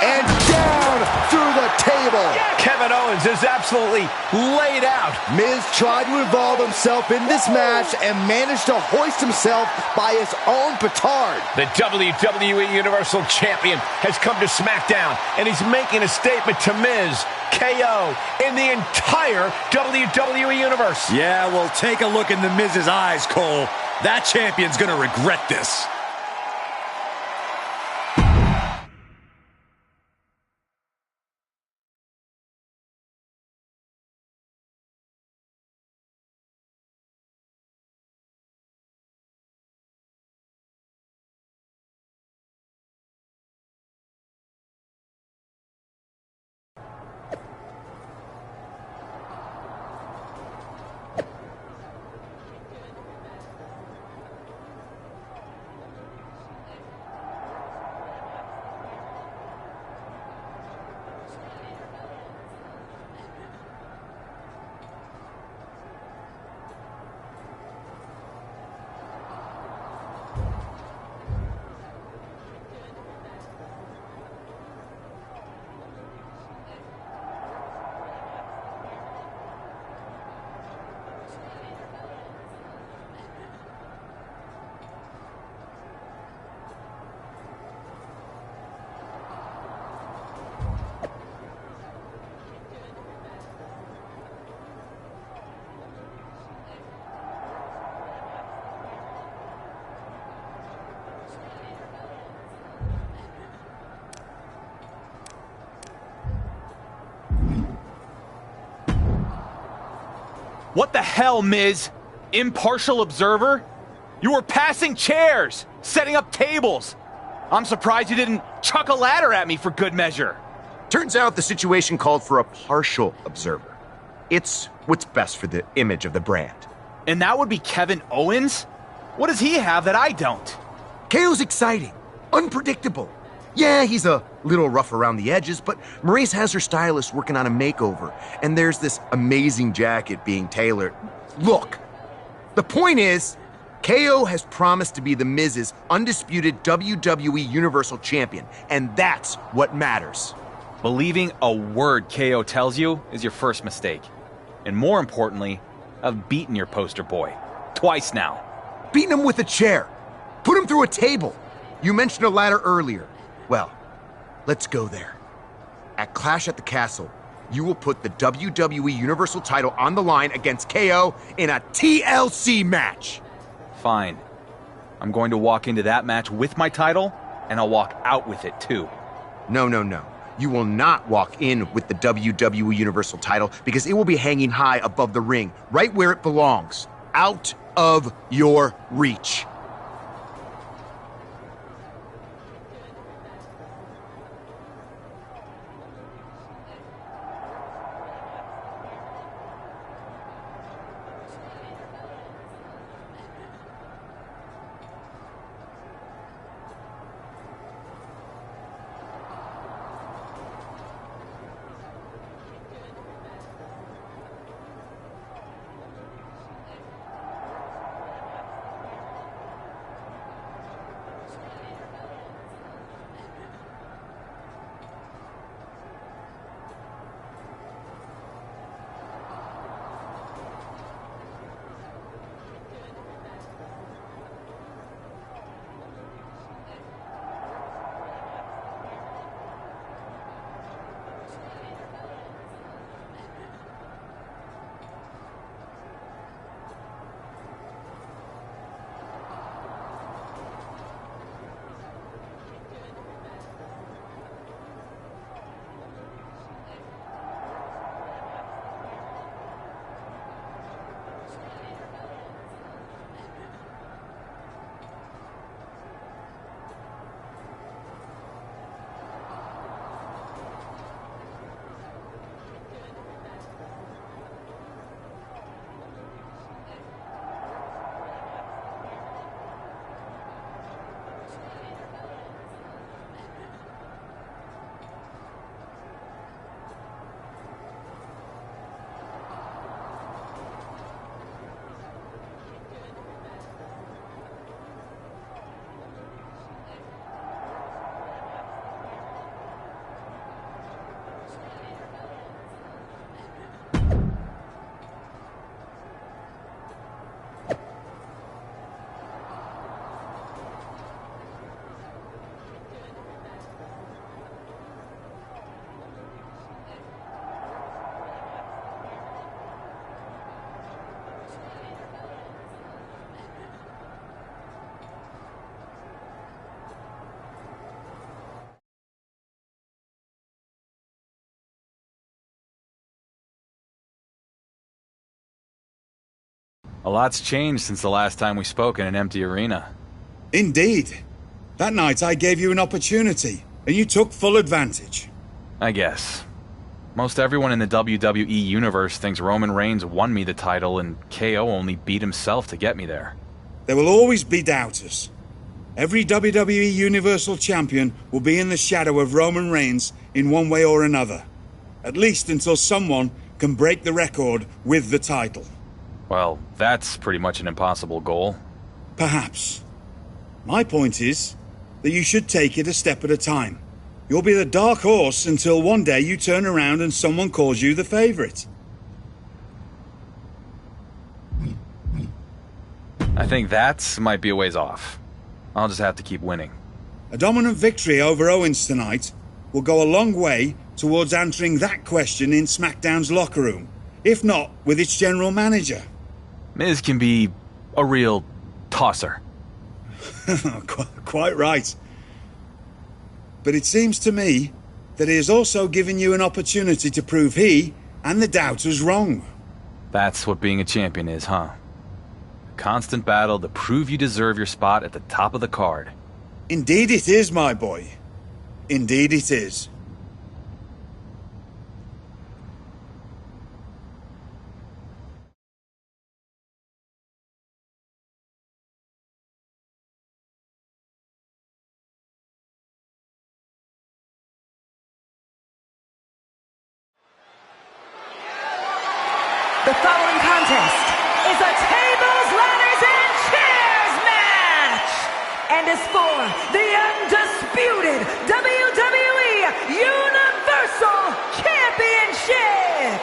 And down through the table. Kevin Owens is absolutely laid out. Miz tried to involve himself in this match and managed to hoist himself by his own petard. The WWE Universal Champion has come to SmackDown, and he's making a statement to Miz, KO, in the entire WWE Universe. Yeah, well, take a look in the Miz's eyes, Cole. That champion's gonna regret this. What the hell, Miz? Impartial observer? You were passing chairs, setting up tables. I'm surprised you didn't chuck a ladder at me for good measure. Turns out the situation called for a partial observer. It's what's best for the image of the brand. And that would be Kevin Owens? What does he have that I don't? KO's exciting, unpredictable. Yeah, he's a little rough around the edges, but Maurice has her stylist working on a makeover, and there's this amazing jacket being tailored. Look, the point is, KO has promised to be the Miz's undisputed WWE Universal Champion, and that's what matters. Believing a word KO tells you is your first mistake. And more importantly, I've beaten your poster boy. Twice now. Beating him with a chair. Put him through a table. You mentioned a ladder earlier. Well, let's go there. At Clash at the Castle, you will put the WWE Universal title on the line against KO in a TLC match. Fine. I'm going to walk into that match with my title, and I'll walk out with it too. No. You will not walk in with the WWE Universal title because it will be hanging high above the ring, right where it belongs, out of your reach. A lot's changed since the last time we spoke in an empty arena. Indeed. That night I gave you an opportunity, and you took full advantage. I guess. Most everyone in the WWE universe thinks Roman Reigns won me the title and KO only beat himself to get me there. There will always be doubters. Every WWE Universal Champion will be in the shadow of Roman Reigns in one way or another. At least until someone can break the record with the title. Well, that's pretty much an impossible goal. Perhaps. My point is that you should take it a step at a time. You'll be the dark horse until one day you turn around and someone calls you the favorite. I think that might be a ways off. I'll just have to keep winning. A dominant victory over Owens tonight will go a long way towards answering that question in SmackDown's locker room, if not with its general manager. Miz can be a real tosser. Quite right. But it seems to me that he has also given you an opportunity to prove he and the doubters wrong. That's what being a champion is, huh? A constant battle to prove you deserve your spot at the top of the card. Indeed it is, my boy. Indeed it is. The following contest is a tables, ladders, and chairs match, and is for the undisputed WWE Universal Championship.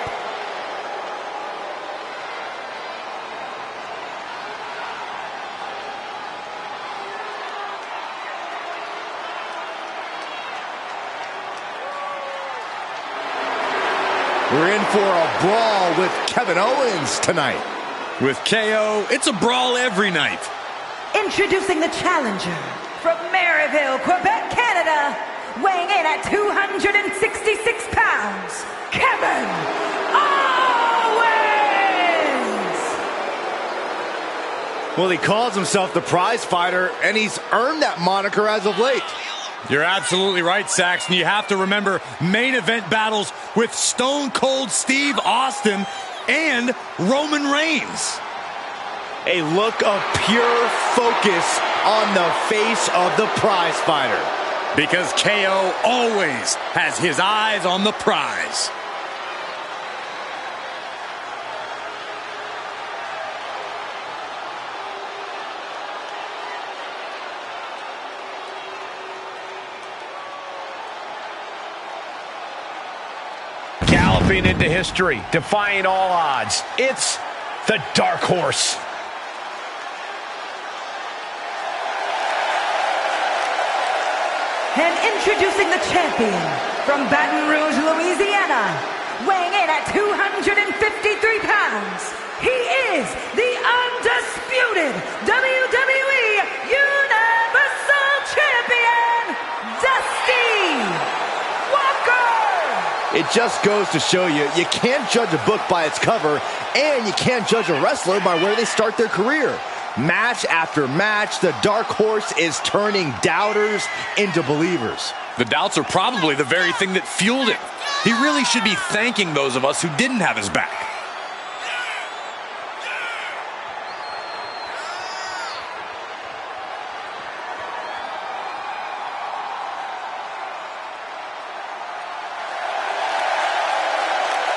We're in for a brawl with Kevin Owens tonight. With KO, it's a brawl every night. Introducing the challenger from Maryville, Quebec, Canada, weighing in at 266 pounds, Kevin Owens! Well, he calls himself the prize fighter, and he's earned that moniker as of late. You're absolutely right, Saxon. You have to remember main event battles with Stone Cold Steve Austin and Roman Reigns. A look of pure focus on the face of the prize fighter. Because KO always has his eyes on the prize. Galloping into history, defying all odds, it's the Dark Horse. And introducing the champion from Baton Rouge, Louisiana, weighing in at 253 pounds, he is the undisputed WWE Universal Champion, Dusty Walker! It just goes to show you, you can't judge a book by its cover, and you can't judge a wrestler by where they start their career. Match after match, the Dark Horse is turning doubters into believers. The doubts are probably the very thing that fueled him. He really should be thanking those of us who didn't have his back.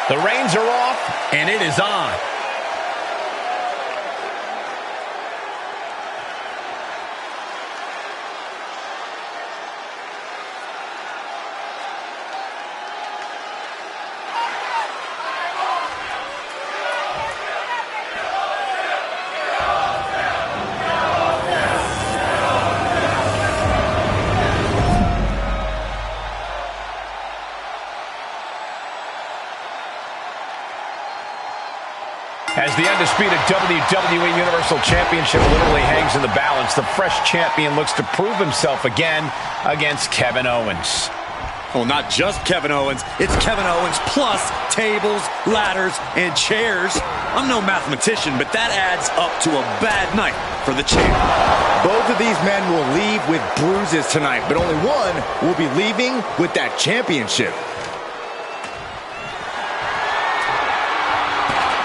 The reins are off, and it is on. As the undisputed WWE Universal Championship literally hangs in the balance, the fresh champion looks to prove himself again against Kevin Owens. Well, not just Kevin Owens. It's Kevin Owens plus tables, ladders, and chairs. I'm no mathematician, but that adds up to a bad night for the champ. Both of these men will leave with bruises tonight, but only one will be leaving with that championship.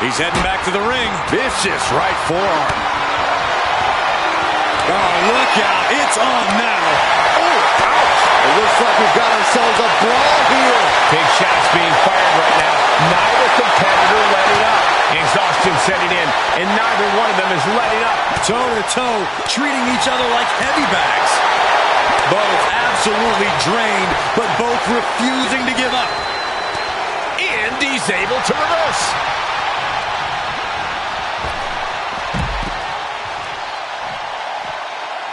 He's heading back to the ring. Vicious right forearm. Oh, look out. It's on now. Oh, ouch. It looks like we've got ourselves a brawl here. Big shots being fired right now. Neither competitor letting up. Exhaustion setting in, and neither one of them is letting up. Toe-to-toe, treating each other like heavy bags. Both absolutely drained, but both refusing to give up. And he's able to reverse.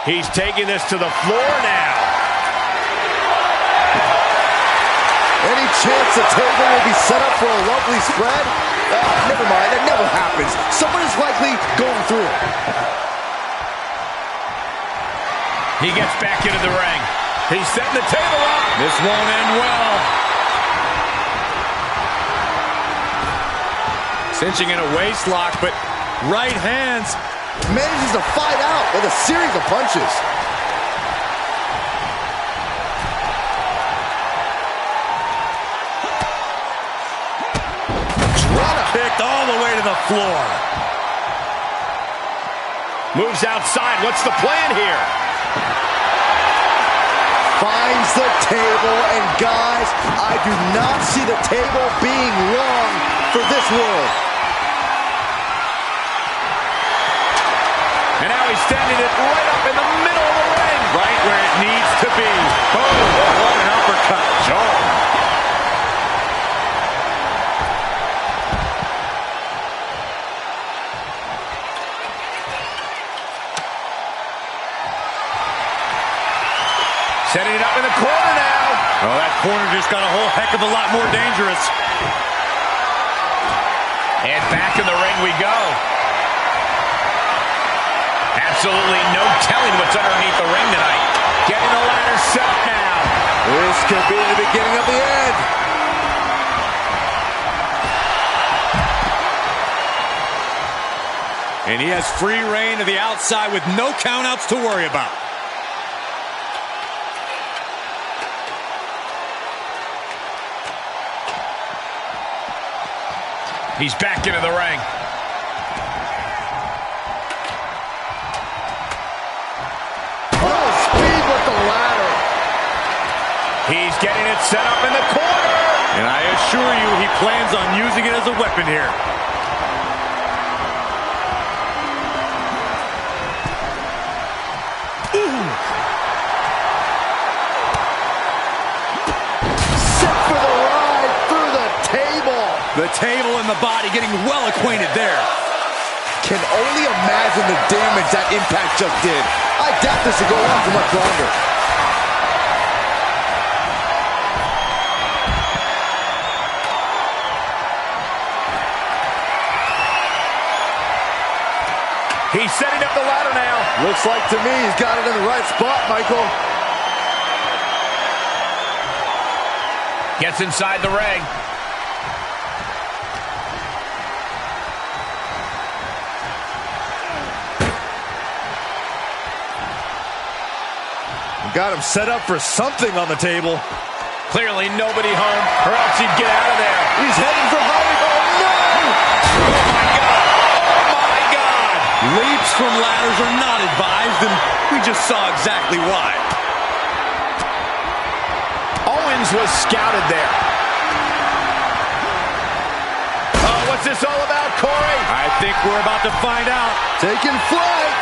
He's taking this to the floor now. Any chance the table will be set up for a lovely spread? Never mind, that never happens. Someone is likely going through it. He gets back into the ring. He's setting the table up. This won't end well. Cinching in a waist lock, but right hands. Manages to fight out with a series of punches. Kicked all the way to the floor. Moves outside. What's the plan here? Finds the table, and guys, I do not see the table being long for this world. And now he's standing it right up in the middle of the ring. Right where it needs to be. Boom. What an uppercut. Joel. Setting it up in the corner now. Oh, that corner just got a whole heck of a lot more dangerous. And back in the ring we go. Absolutely no telling what's underneath the ring tonight. Getting the ladder set up now. This could be the beginning of the end. And he has free reign to the outside with no countouts to worry about. He's back into the ring. Full speed with the ladder. He's getting it set up in the corner. And I assure you, he plans on using it as a weapon here. Set for the ride through the table. The table and the body getting well acquainted there. Can only imagine the damage that impact just did. I doubt this will go on for much longer. He's setting up the ladder now. Looks like to me he's got it in the right spot, Michael. Gets inside the ring. Got him set up for something on the table. Clearly nobody home, or else he'd get out of there. He's heading for home. Oh, no! Oh, my God. Oh, my God. Leaps from ladders are not advised, and we just saw exactly why. Owens was scouted there. Oh, what's this all about, Corey? I think we're about to find out. Taking flight.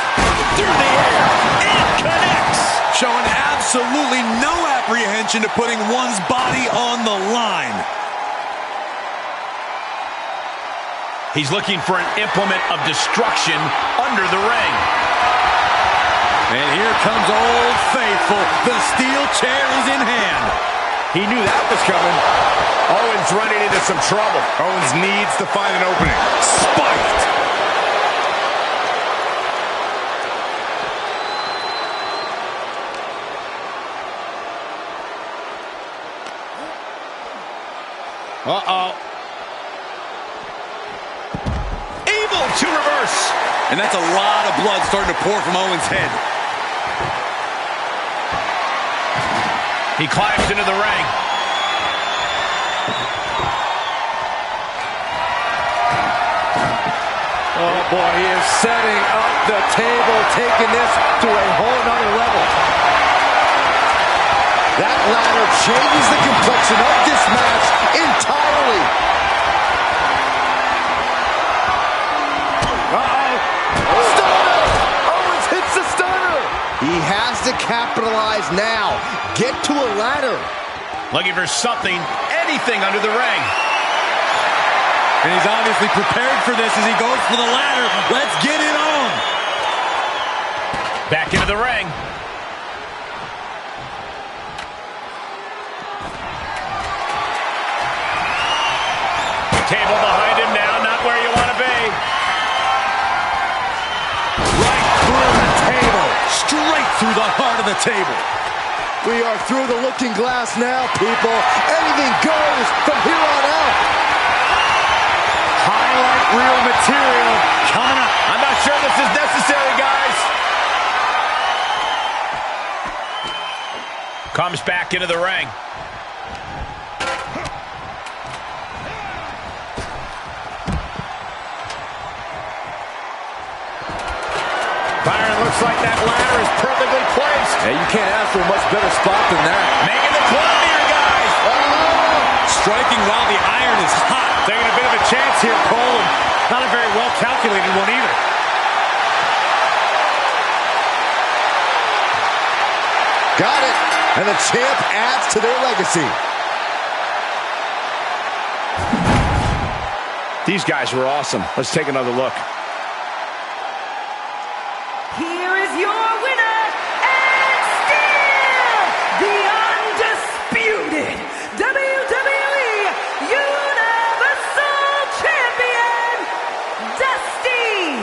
Through the air. It connects. Showing absolutely no apprehension to putting one's body on the line. He's looking for an implement of destruction under the ring. And here comes Old Faithful. The steel chair is in hand. He knew that was coming. Owens running into some trouble. Owens needs to find an opening. Spiked. Uh-oh. Able to reverse. And that's a lot of blood starting to pour from Owens' head. He climbs into the ring. Oh boy, he is setting up the table, taking this to a whole nother level. That ladder changes the complexion of this match entirely. Uh-oh. Stunner! Owens hits the stunner! He has to capitalize now. Get to a ladder. Looking for something, anything under the ring. And he's obviously prepared for this as he goes for the ladder. Let's get it on. Back into the ring. Table behind him now, not where you want to be. Right through the table. Straight through the heart of the table. We are through the looking glass now, people. Anything goes from here on out. Highlight reel material coming up. I'm not sure this is necessary, guys. Comes back into the ring. Byron, looks like that ladder is perfectly placed. Yeah, you can't ask for a much better spot than that. Making the club here, guys. Striking while the iron is hot. Taking a bit of a chance here, Cole, and not a very well-calculated one either. Got it. And the champ adds to their legacy. These guys were awesome. Let's take another look. Here is your winner, and still the undisputed WWE Universal Champion, Dusty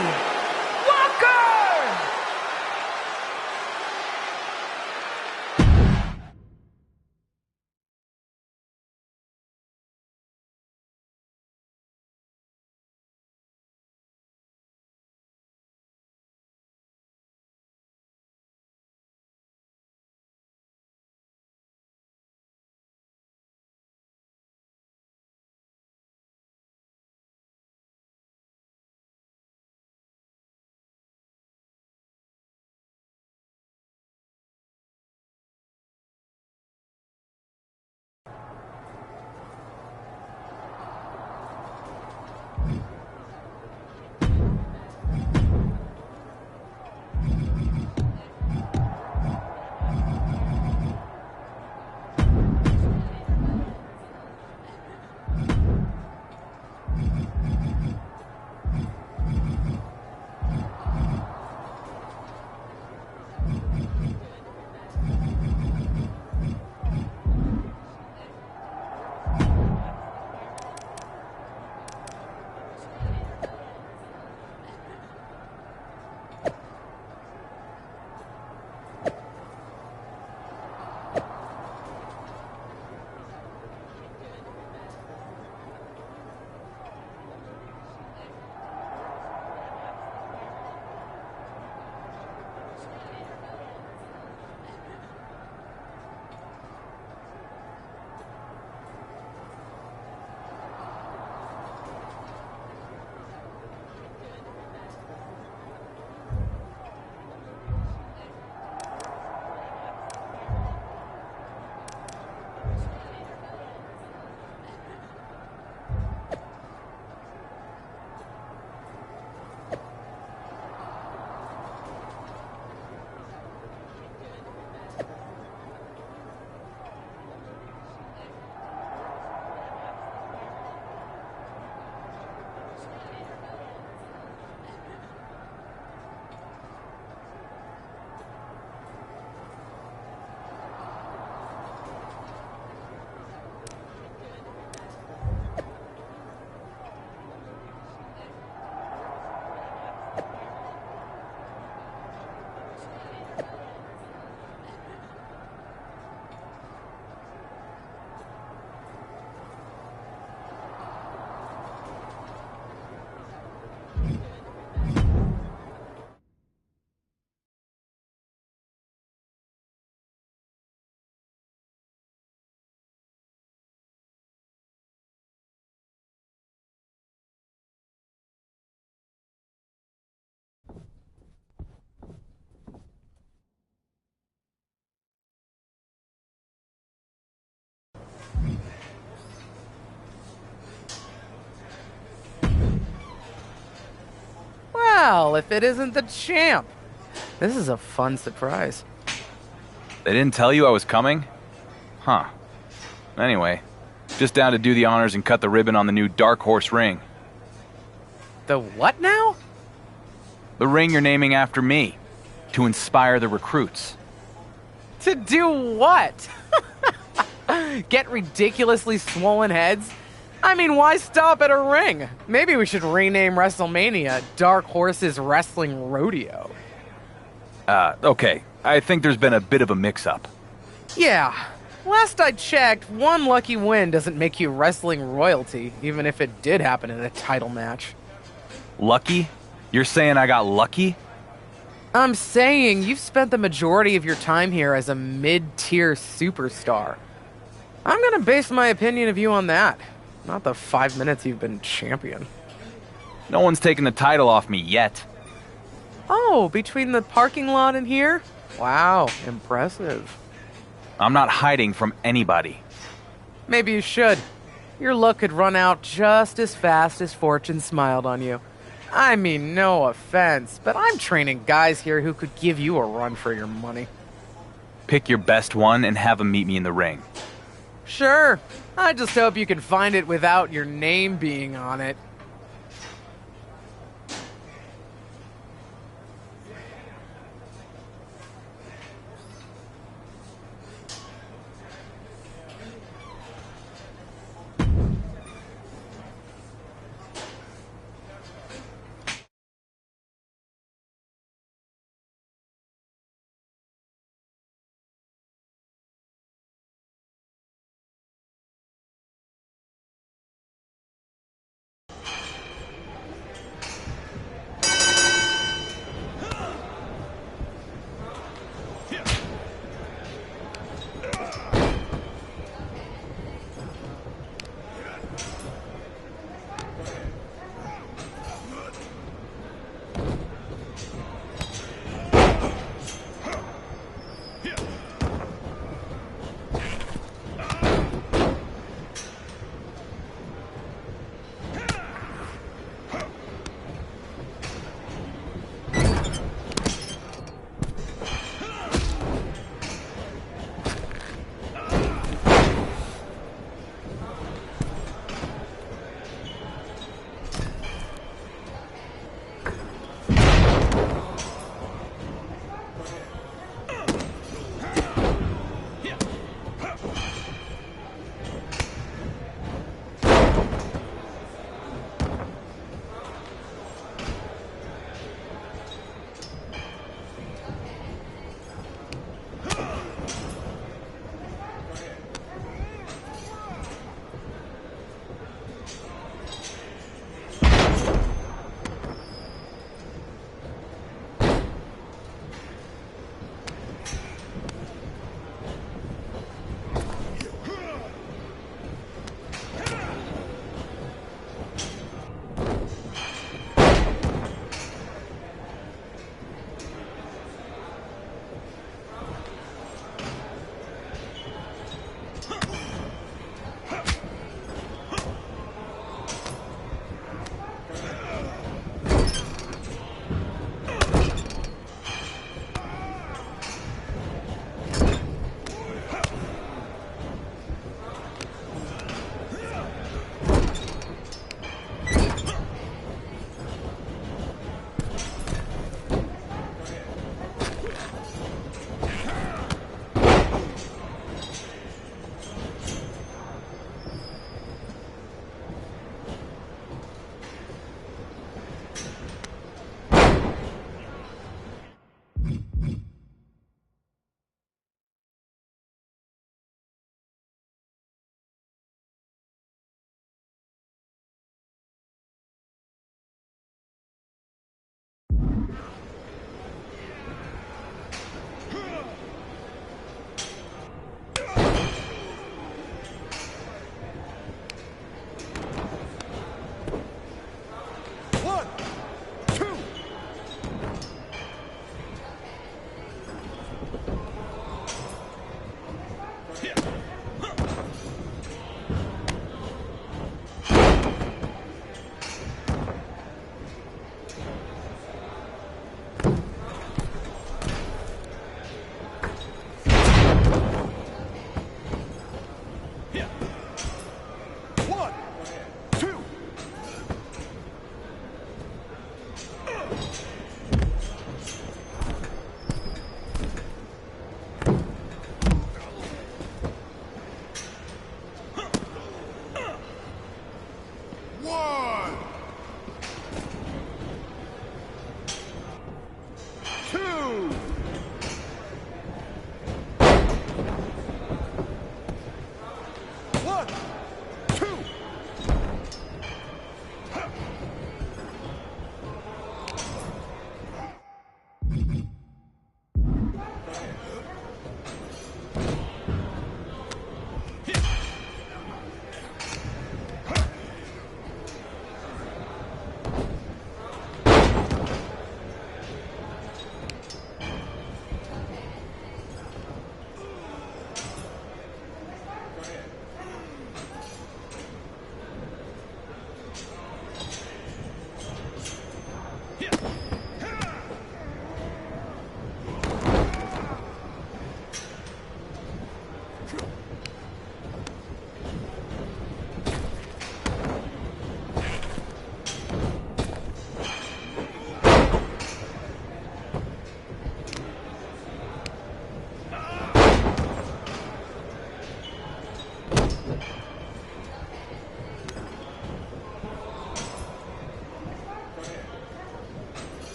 Walker. Well, if it isn't the champ. This is a fun surprise. They didn't tell you I was coming? Huh. Anyway, just down to do the honors and cut the ribbon on the new Dark Horse ring. The what now? The ring you're naming after me, to inspire the recruits. To do what? Get ridiculously swollen heads? I mean, why stop at a ring? Maybe we should rename WrestleMania Dark Horse's Wrestling Rodeo. Okay. I think there's been a bit of a mix-up. Yeah. Last I checked, one lucky win doesn't make you wrestling royalty, even if it did happen in a title match. Lucky? You're saying I got lucky? I'm saying you've spent the majority of your time here as a mid-tier superstar. I'm gonna base my opinion of you on that, not the 5 minutes you've been champion. No one's taken the title off me yet. Oh, between the parking lot and here? Wow, impressive. I'm not hiding from anybody. Maybe you should. Your luck could run out just as fast as fortune smiled on you. I mean, no offense, but I'm training guys here who could give you a run for your money. Pick your best one and have him meet me in the ring. Sure. I just hope you can find it without your name being on it.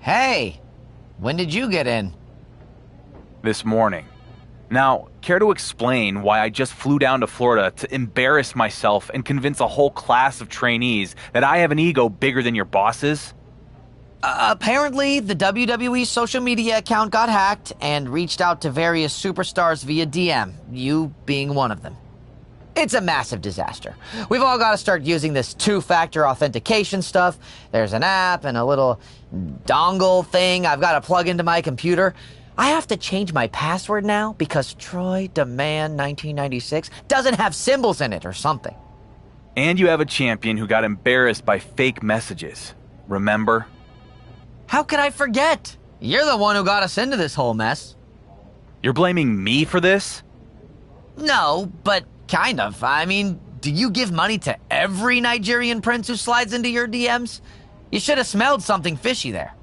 Hey, when did you get in? This morning. Now, care to explain why I just flew down to Florida to embarrass myself and convince a whole class of trainees that I have an ego bigger than your boss's? Apparently, the WWE social media account got hacked and reached out to various superstars via DM, you being one of them. It's a massive disaster. We've all got to start using this two-factor authentication stuff. There's an app and a little dongle thing I've got to plug into my computer. I have to change my password now because Troy Demand 1996 doesn't have symbols in it or something. And you have a champion who got embarrassed by fake messages. Remember? How could I forget? You're the one who got us into this whole mess. You're blaming me for this? No, but kind of. I mean, do you give money to every Nigerian prince who slides into your DMs? You should have smelled something fishy there.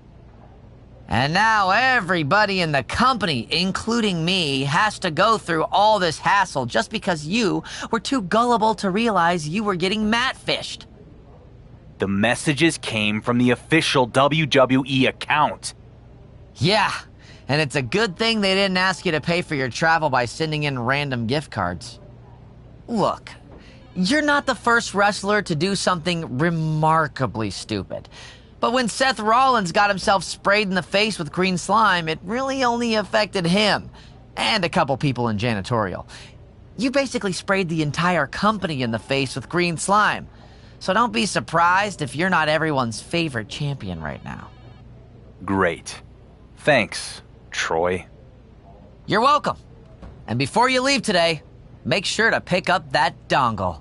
And now everybody in the company, including me, has to go through all this hassle just because you were too gullible to realize you were getting mat-fished. The messages came from the official WWE account. Yeah, and it's a good thing they didn't ask you to pay for your travel by sending in random gift cards. Look, you're not the first wrestler to do something remarkably stupid. But when Seth Rollins got himself sprayed in the face with green slime, it really only affected him and a couple people in janitorial. You basically sprayed the entire company in the face with green slime. So don't be surprised if you're not everyone's favorite champion right now. Great. Thanks, Troy. You're welcome. And before you leave today, make sure to pick up that dongle.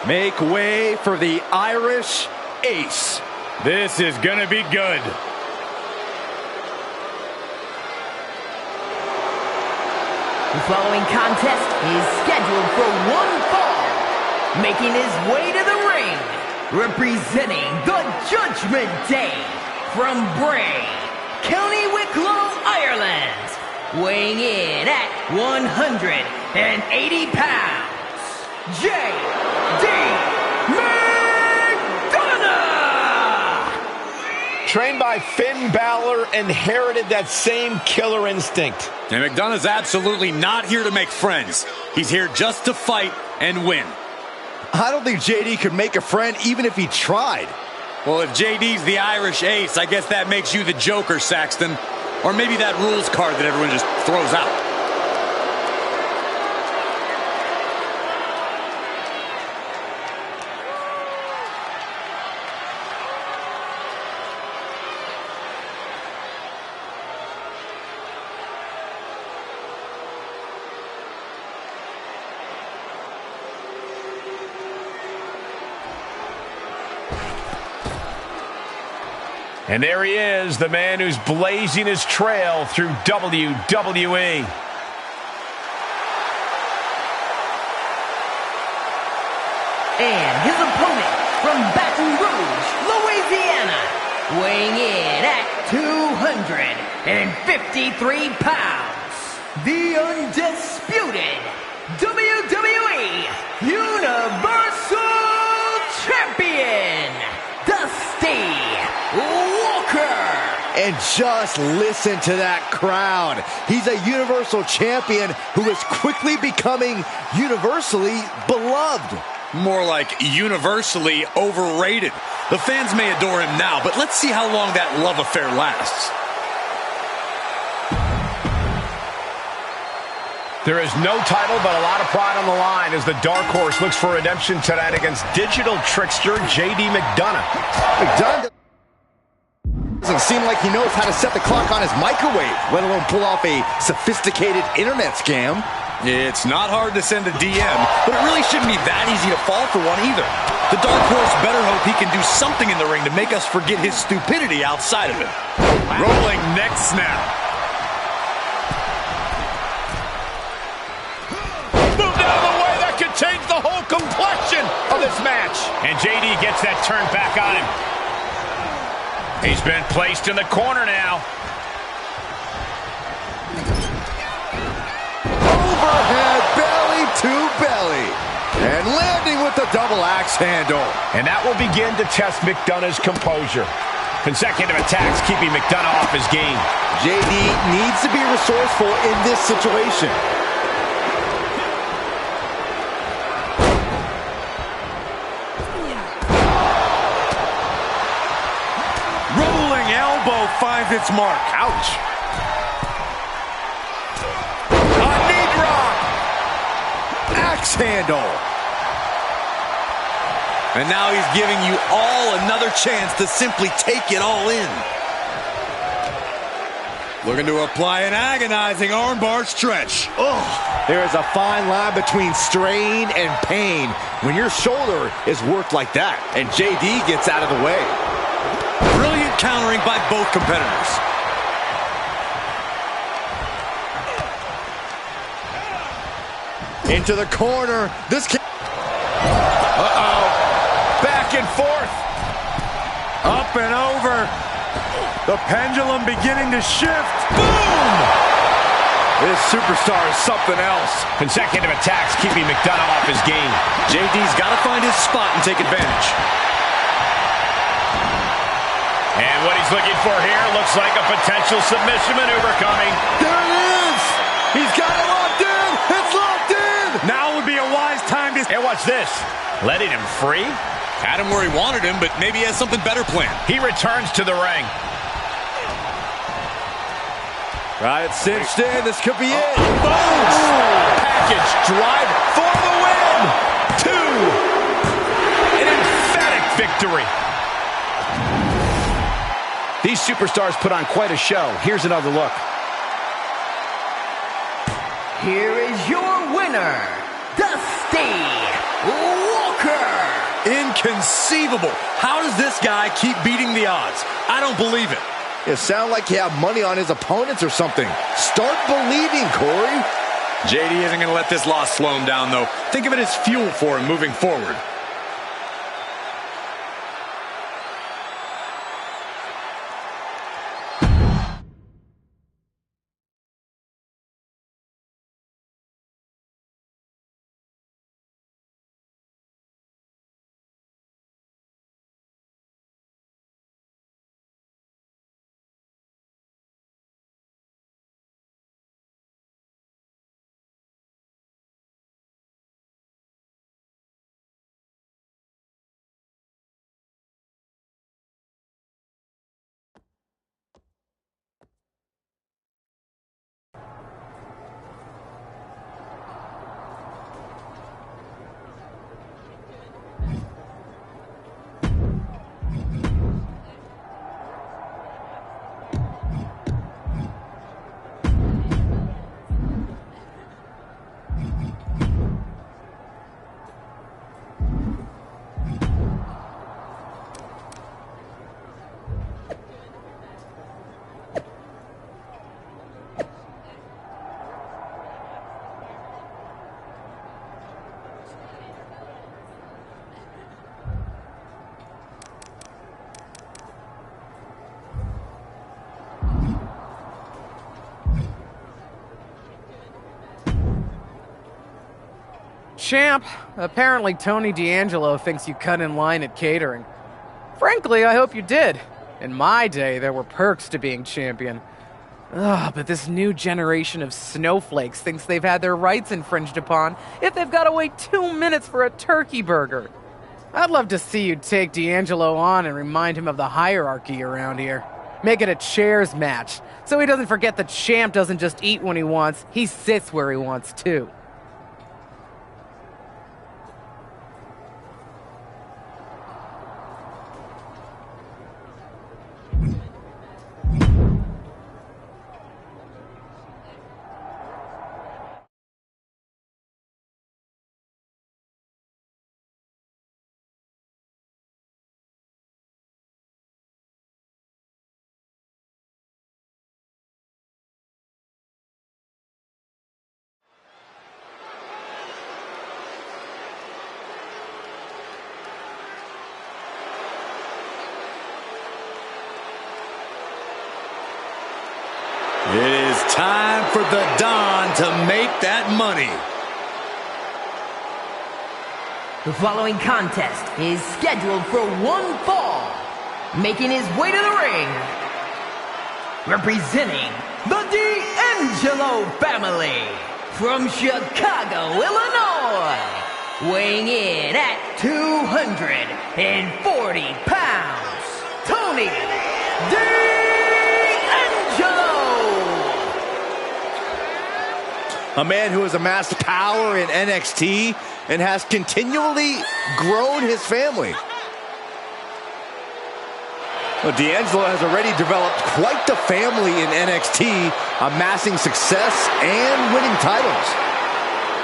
Make way for the Irish Ace. This is gonna be good. The following contest is scheduled for one fall. Making his way to the ring, representing the Judgment Day from Bray, County Wicklow, Ireland, weighing in at 180 pounds, J.D. McDonough! Trained by Finn Balor, inherited that same killer instinct. And McDonough's absolutely not here to make friends. He's here just to fight and win. I don't think JD could make a friend even if he tried. Well, if JD's the Irish Ace, I guess that makes you the Joker, Saxton. Or maybe that rules card that everyone just throws out. And there he is, the man who's blazing his trail through WWE. And his opponent from Baton Rouge, Louisiana, weighing in at 253 pounds, the undisputed WWE Universal Champion, Dusty Walker. And just listen to that crowd. He's a Universal Champion who is quickly becoming universally beloved. More like universally overrated. The fans may adore him now, but let's see how long that love affair lasts. There is no title, but a lot of pride on the line as the Dark Horse looks for redemption tonight against digital trickster J.D. McDonough. McDonough doesn't seem like he knows how to set the clock on his microwave, let alone pull off a sophisticated internet scam. It's not hard to send a DM, but it really shouldn't be that easy to fall for one either. The Dark Horse better hope he can do something in the ring to make us forget his stupidity outside of it. Rolling neck snap. Moved out of the way. That could change the whole complexion of this match. And JD gets that turn back on him. He's been placed in the corner now. Overhead belly to belly. And landing with the double axe handle. And that will begin to test McDonough's composure. Consecutive attacks keeping McDonough off his game. JD needs to be resourceful in this situation. Rolling elbow finds its mark. Ouch. A knee drop. Axe handle. And now he's giving you all another chance to simply take it all in. Looking to apply an agonizing armbar stretch. Oh, there is a fine line between strain and pain when your shoulder is worked like that. And JD gets out of the way. Brilliant countering by both competitors. Into the corner. This can... Uh-oh. Back and forth. Up and over. The pendulum beginning to shift. Boom! This superstar is something else. Consecutive attacks keeping McDonough off his game. JD's got to find his spot and take advantage. And what he's looking for here looks like a potential submission maneuver coming. There it is! He's got it locked in! It's locked in! Now would be a wise time to... And watch this. Letting him free? Had him where he wanted him, but maybe he has something better planned. He returns to the ring. Right, cinched in. This could be it. Boom! Package drive for the win. 2. An emphatic victory. These superstars put on quite a show. Here's another look. Here is your winner, Dusty Walker. Inconceivable. How does this guy keep beating the odds? I don't believe it. It sounds like he had money on his opponents or something. Start believing, Corey. JD isn't going to let this loss slow him down, though. Think of it as fuel for him moving forward. Champ, apparently Tony D'Angelo thinks you cut in line at catering. Frankly, I hope you did. In my day, there were perks to being champion. Ugh, but this new generation of snowflakes thinks they've had their rights infringed upon if they've got to wait 2 minutes for a turkey burger. I'd love to see you take D'Angelo on and remind him of the hierarchy around here. Make it a chairs match, so he doesn't forget the champ doesn't just eat when he wants, he sits where he wants too. It is time for the Don to make that money. The following contest is scheduled for one fall. Making his way to the ring, representing the D'Angelo family from Chicago, Illinois, weighing in at 240 pounds, Tony D'Angelo. A man who has amassed power in NXT and has continually grown his family. Well, D'Angelo has already developed quite the family in NXT, amassing success and winning titles.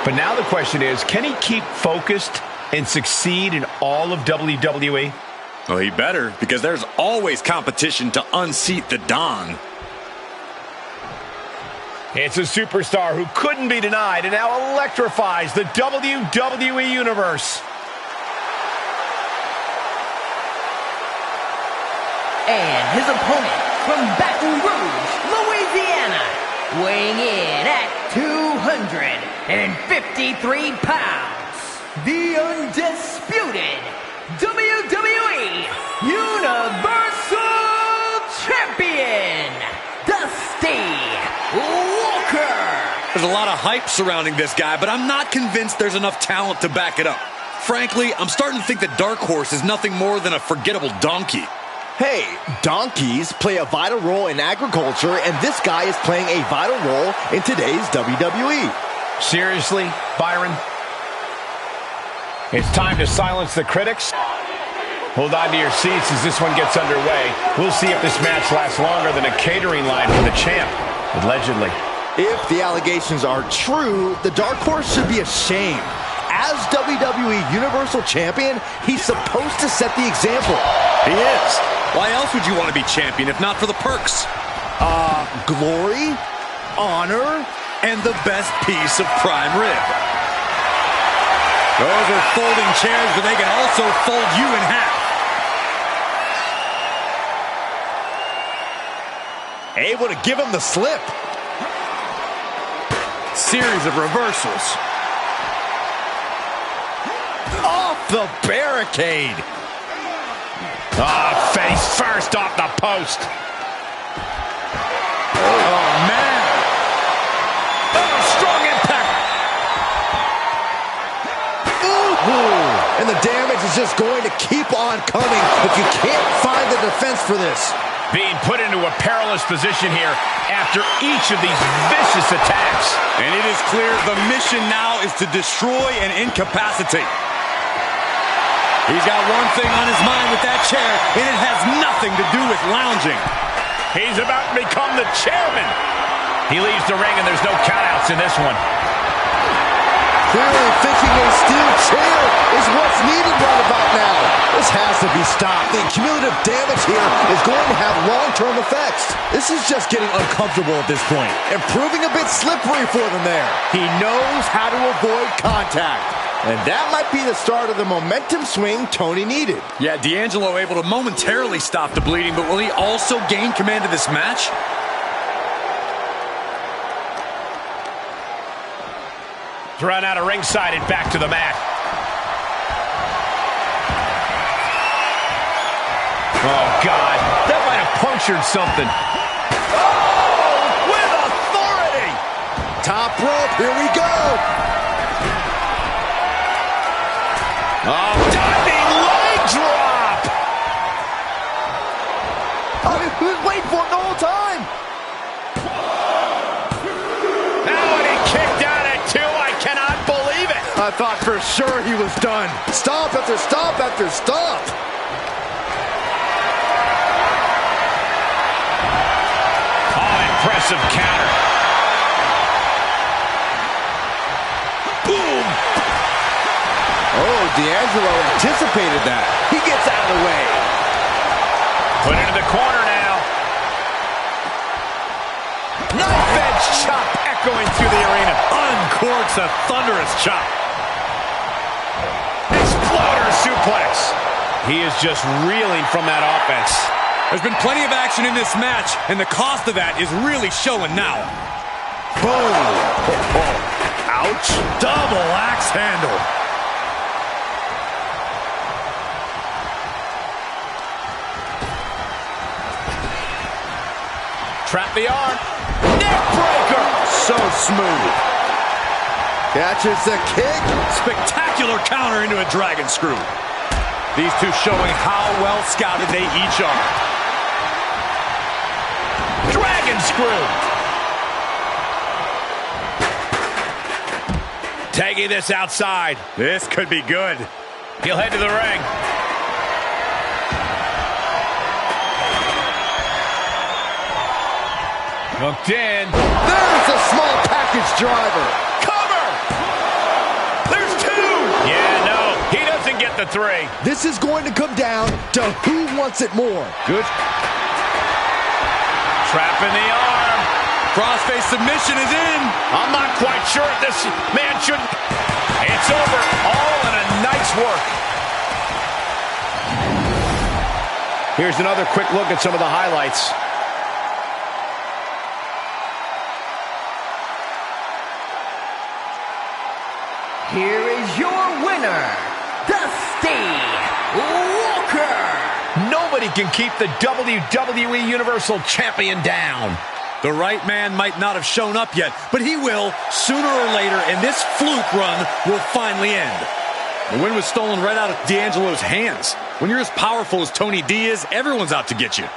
But now the question is, can he keep focused and succeed in all of WWE? Well, he better, because there's always competition to unseat the Don. It's a superstar who couldn't be denied and now electrifies the WWE Universe. And his opponent from Baton Rouge, Louisiana, weighing in at 253 pounds, the undisputed WWE Universal Champion, Dusty Walker. There's a lot of hype surrounding this guy, but I'm not convinced there's enough talent to back it up. Frankly, I'm starting to think that Dark Horse is nothing more than a forgettable donkey. Hey, donkeys play a vital role in agriculture, and this guy is playing a vital role in today's WWE. Seriously, Byron? It's time to silence the critics. Hold on to your seats as this one gets underway. We'll see if this match lasts longer than a catering line for the champ, allegedly. If the allegations are true, the Dark Horse should be ashamed. As WWE Universal Champion, he's supposed to set the example. He is. Why else would you want to be champion if not for the perks? Glory, honor, and the best piece of prime rib. Those are folding chairs, but they can also fold you in half. Able to give him the slip. Series of reversals. Off the barricade. Face first off the post. Oh, man. Oh, strong impact. Ooh. And the damage is just going to keep on coming if you can't find the defense for this. Being put into a perilous position here after each of these vicious attacks. And it is clear the mission now is to destroy and incapacitate. He's got one thing on his mind with that chair, and it has nothing to do with lounging. He's about to become the chairman. He leaves the ring, and there's no countouts in this one. Clearly thinking a steel chair is what's needed right about now. This has to be stopped. The cumulative damage here is going to have long-term effects. This is just getting uncomfortable at this point and proving a bit slippery for them there. He knows how to avoid contact. And that might be the start of the momentum swing Tony needed. Yeah, D'Angelo able to momentarily stop the bleeding, but will he also gain command of this match? Thrown out of ringside and back to the mat. Oh, God. That might punctured something. Oh, with authority! Top rope, here we go. Oh, diving leg drop! I was waiting for it the whole time. Now and he kicked out at 2. I cannot believe it. I thought for sure he was done. Stop after stop after stop. Oh, impressive counter. Boom! Oh, D'Angelo anticipated that. He gets out of the way. Put into the corner now. Knife edge chop echoing through the arena. Uncorks a thunderous chop. Exploder suplex. He is just reeling from that offense. There's been plenty of action in this match, and the cost of that is really showing now. Boom. Ouch. Double axe handle. Trap the arm. Neck breaker. So smooth. Catches the kick. Spectacular counter into a dragon screw. These two showing how well scouted they each are. Dragon screw. Taking this outside. This could be good. He'll head to the ring. Hooked in. There's a small package driver. Cover! There's 2! Yeah, no, he doesn't get the 3. This is going to come down to who wants it more. Good. Trap in the arm. Crossface submission is in. I'm not quite sure if this man should... It's over. All in a nice work. Here's another quick look at some of the highlights. Here is your winner, Dusty Walker. Nobody can keep the WWE Universal Champion down. The right man might not have shown up yet, but he will sooner or later, and this fluke run will finally end. The win was stolen right out of D'Angelo's hands. When you're as powerful as Tony D is, everyone's out to get you.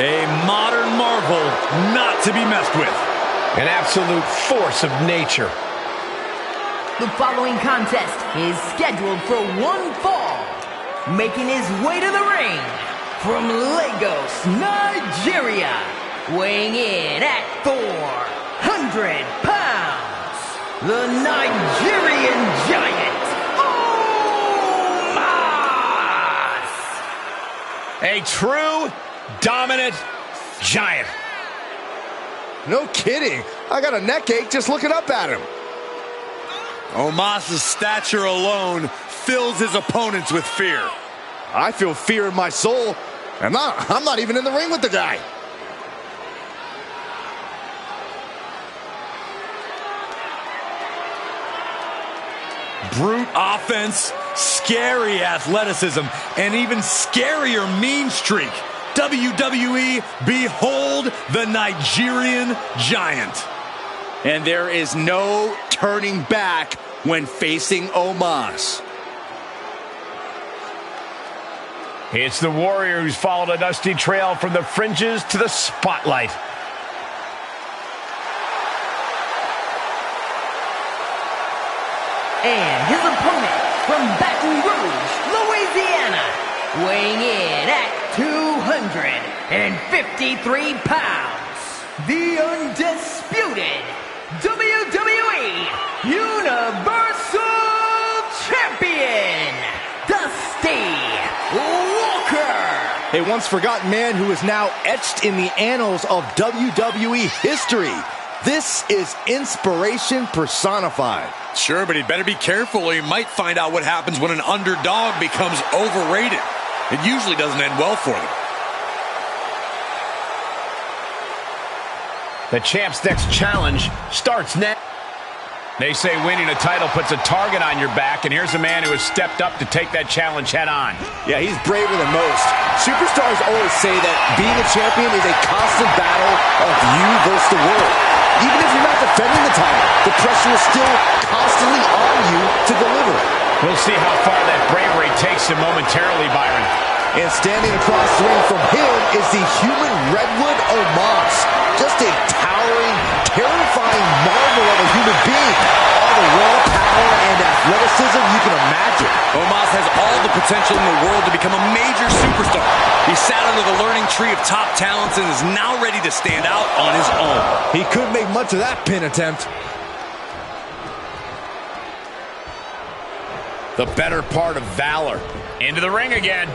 A modern marvel not to be messed with. An absolute force of nature. The following contest is scheduled for one fall. Making his way to the ring from Lagos, Nigeria. Weighing in at 400 pounds. The Nigerian Giant, Omos. A true dominant giant. No kidding. I got a neck ache just looking up at him. Omos' stature alone fills his opponents with fear. I feel fear in my soul. I'm not even in the ring with the guy. Brute offense, scary athleticism, and even scarier mean streak. WWE, behold the Nigerian Giant. And there is no turning back when facing Omos. It's the Warrior who's followed a dusty trail from the fringes to the spotlight. And his opponent from Baton Rouge, Louisiana, weighing in at 253 pounds, the undisputed WWE Universal Champion, Dusty Walker. A once forgotten man who is now etched in the annals of WWE history. This is inspiration personified. Sure, but he'd better be careful or he might find out what happens when an underdog becomes overrated. It usually doesn't end well for them. The champ's next challenge starts next. They say winning a title puts a target on your back, and here's a man who has stepped up to take that challenge head on. Yeah, he's braver than most. Superstars always say that being a champion is a constant battle of you versus the world. Even if you're not defending the title, the pressure is still constantly on you to deliver. We'll see how far that bravery takes him momentarily, Byron. And standing across the ring from him is the human redwood Omos. Just a towering, terrifying marvel of a human being. All the raw power and athleticism you can imagine. Omos has all the potential in the world to become a major superstar. He sat under the learning tree of top talents and is now ready to stand out on his own. He could make much of that pin attempt. The better part of valor. Into the ring again.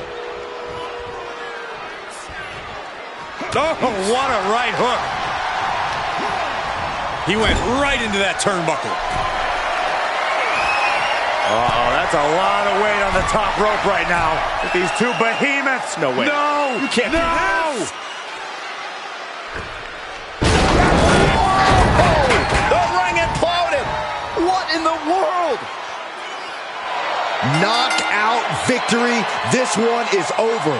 Oh, what a right hook. He went right into that turnbuckle. Uh-oh, that's a lot of weight on the top rope right now. With these two behemoths. No way. No! You can't do this. Oh, the ring imploded. What in the world? Knockout victory. This one is over.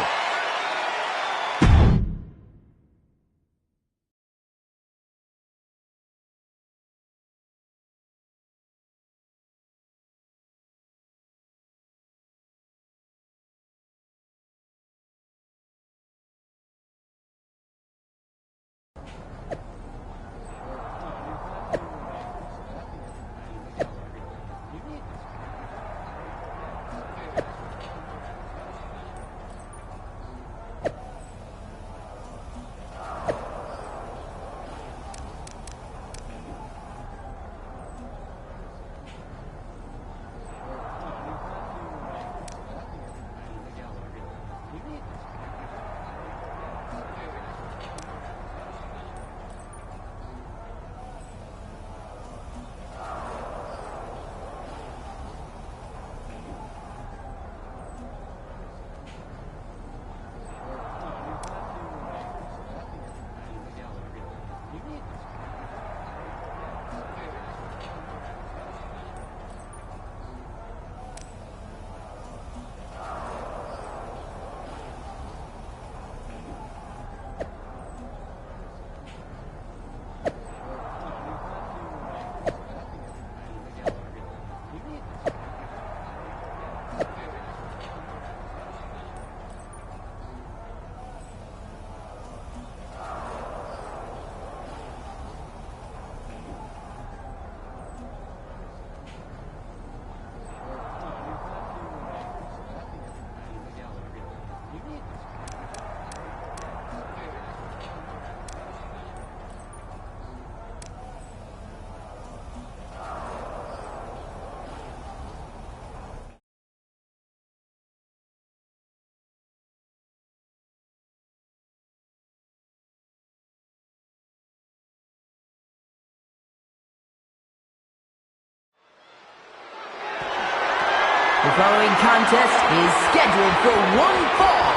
The following contest is scheduled for one fall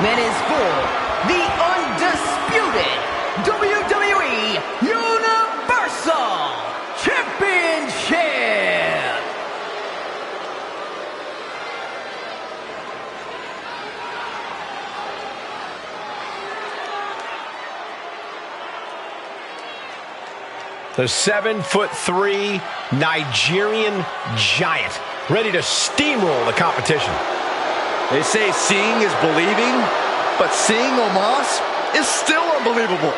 and is for the undisputed WWE Universal Championship. The 7'3" Nigerian giant, ready to steamroll the competition. They say seeing is believing, but seeing Omos is still unbelievable.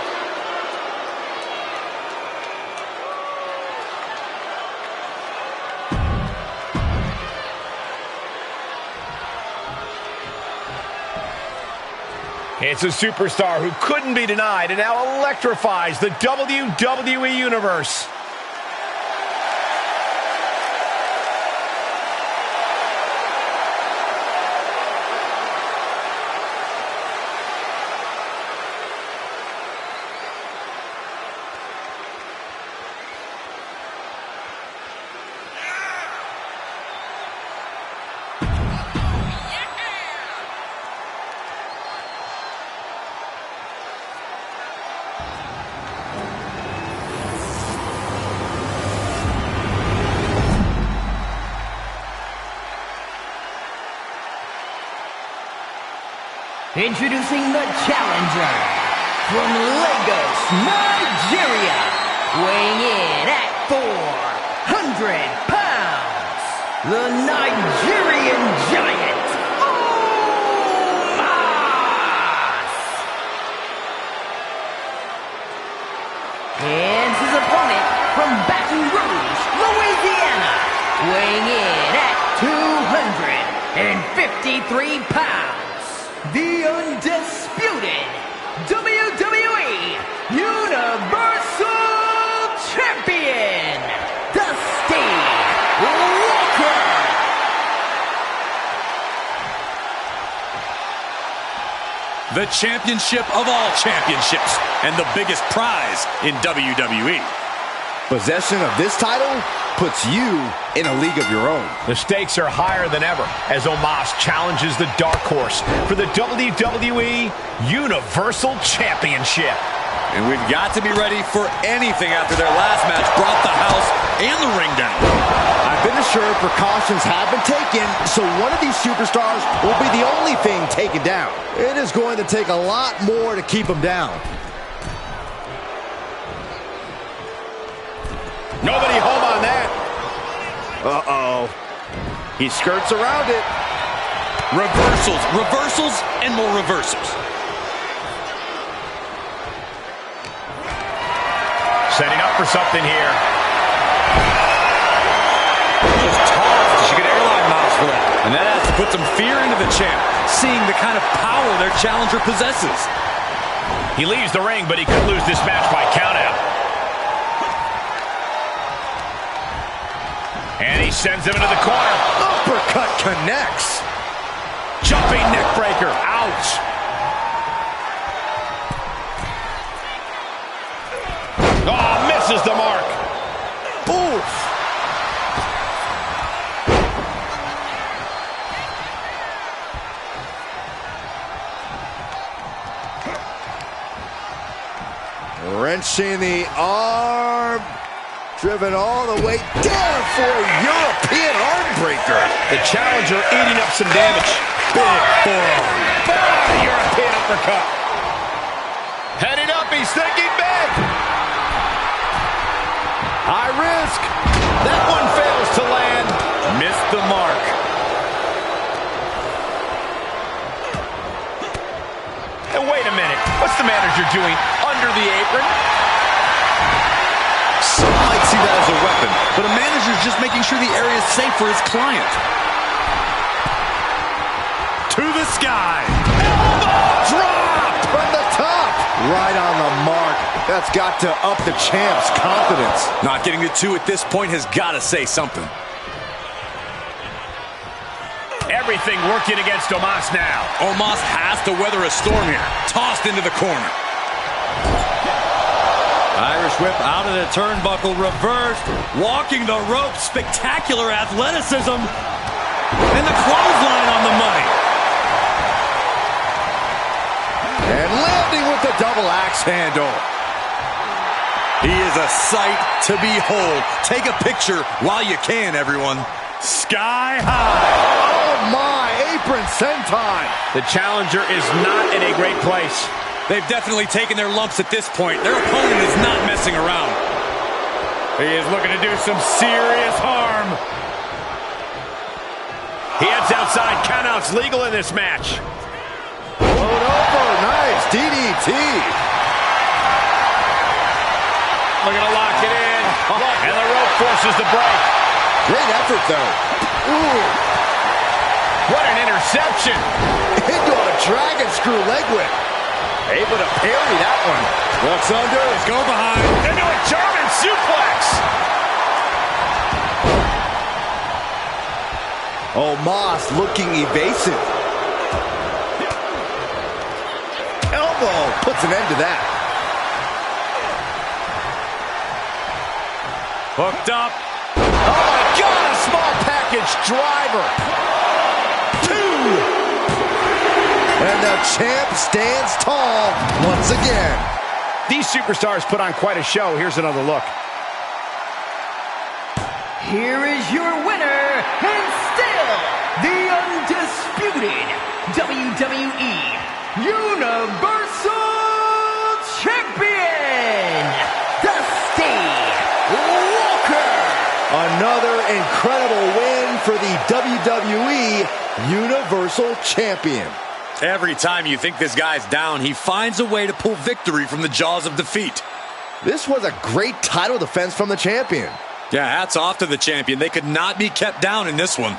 It's a superstar who couldn't be denied and now electrifies the WWE Universe. Introducing the challenger from Lagos, Nigeria, weighing in at 400 pounds, the Nigerian giant, Omos! And his opponent from Baton Rouge, Louisiana, weighing in at 253 pounds. The undisputed WWE Universal Champion, Dusty Walker. The championship of all championships and the biggest prize in WWE. Possession of this title puts you in a league of your own. The stakes are higher than ever as Omos challenges the dark horse for the WWE Universal Championship. And we've got to be ready for anything after their last match brought the house and the ring down. I've been assured precautions have been taken, so one of these superstars will be the only thing taken down. It is going to take a lot more to keep him down. Nobody home on that. Uh-oh. He skirts around it. Reversals, reversals, and more reversals. Setting up for something here. Just tossed. She could airline miles for that. And that has to put some fear into the champ, seeing the kind of power their challenger possesses. He leaves the ring, but he could lose this match by countout. And he sends him into the corner. Uppercut connects. Jumping neck breaker. Ouch. Oh, misses the mark. Oof. Wrenching the arm. Driven all the way down for a European arm breaker. The challenger eating up some damage. Big forearm. European uppercut. Heading up, he's thinking big. High risk. That one fails to land. Missed the mark. And wait a minute. What's the manager doing under the apron? Some might see that as a weapon, but a manager's just making sure the area is safe for his client. To the sky. Elbow drop from the top. Right on the mark. That's got to up the champ's confidence. Not getting the two at this point has got to say something. Everything working against Omos now. Omos has to weather a storm here. Tossed into the corner. Irish whip out of the turnbuckle, reversed, walking the rope, spectacular athleticism. And the clothesline on the money. And landing with the double axe handle. He is a sight to behold. Take a picture while you can, everyone. Sky high. Oh my, apron senton. The challenger is not in a great place. They've definitely taken their lumps at this point. Their opponent is not messing around. He is looking to do some serious harm. He heads outside. Countouts legal in this match. Load over, nice DDT. Looking to lock it in. And the rope forces the break. Great effort, though. Ooh. What an interception. Into a dragon screw leg whip. Able to parry that one. Looks under. Let's go behind. Into a German suplex. Oh, Moss looking evasive. Elbow puts an end to that. Hooked up. Oh my God, a small package driver. 2. And the champ stands tall once again. These superstars put on quite a show. Here's another look. Here is your winner, and still the undisputed WWE Universal Champion, Dusty Walker. Another incredible win for the WWE Universal Champion. Every time you think this guy's down, he finds a way to pull victory from the jaws of defeat. This was a great title defense from the champion. Yeah, hats off to the champion. They could not be kept down in this one.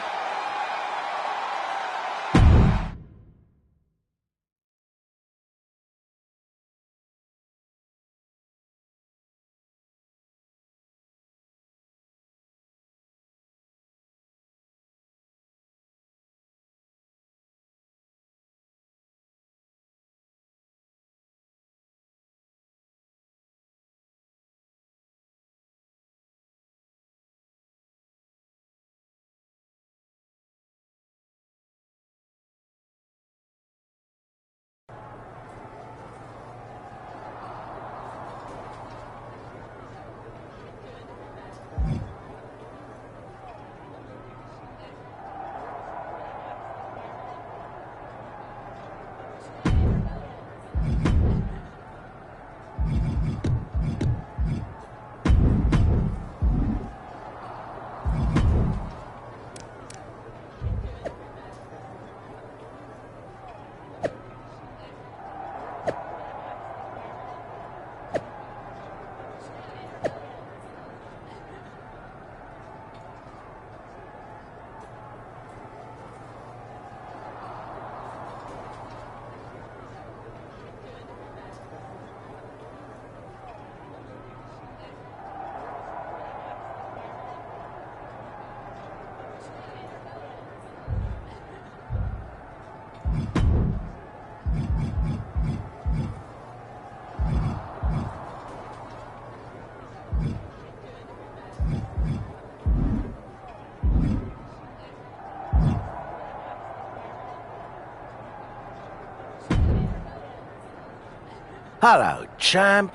Hello, champ.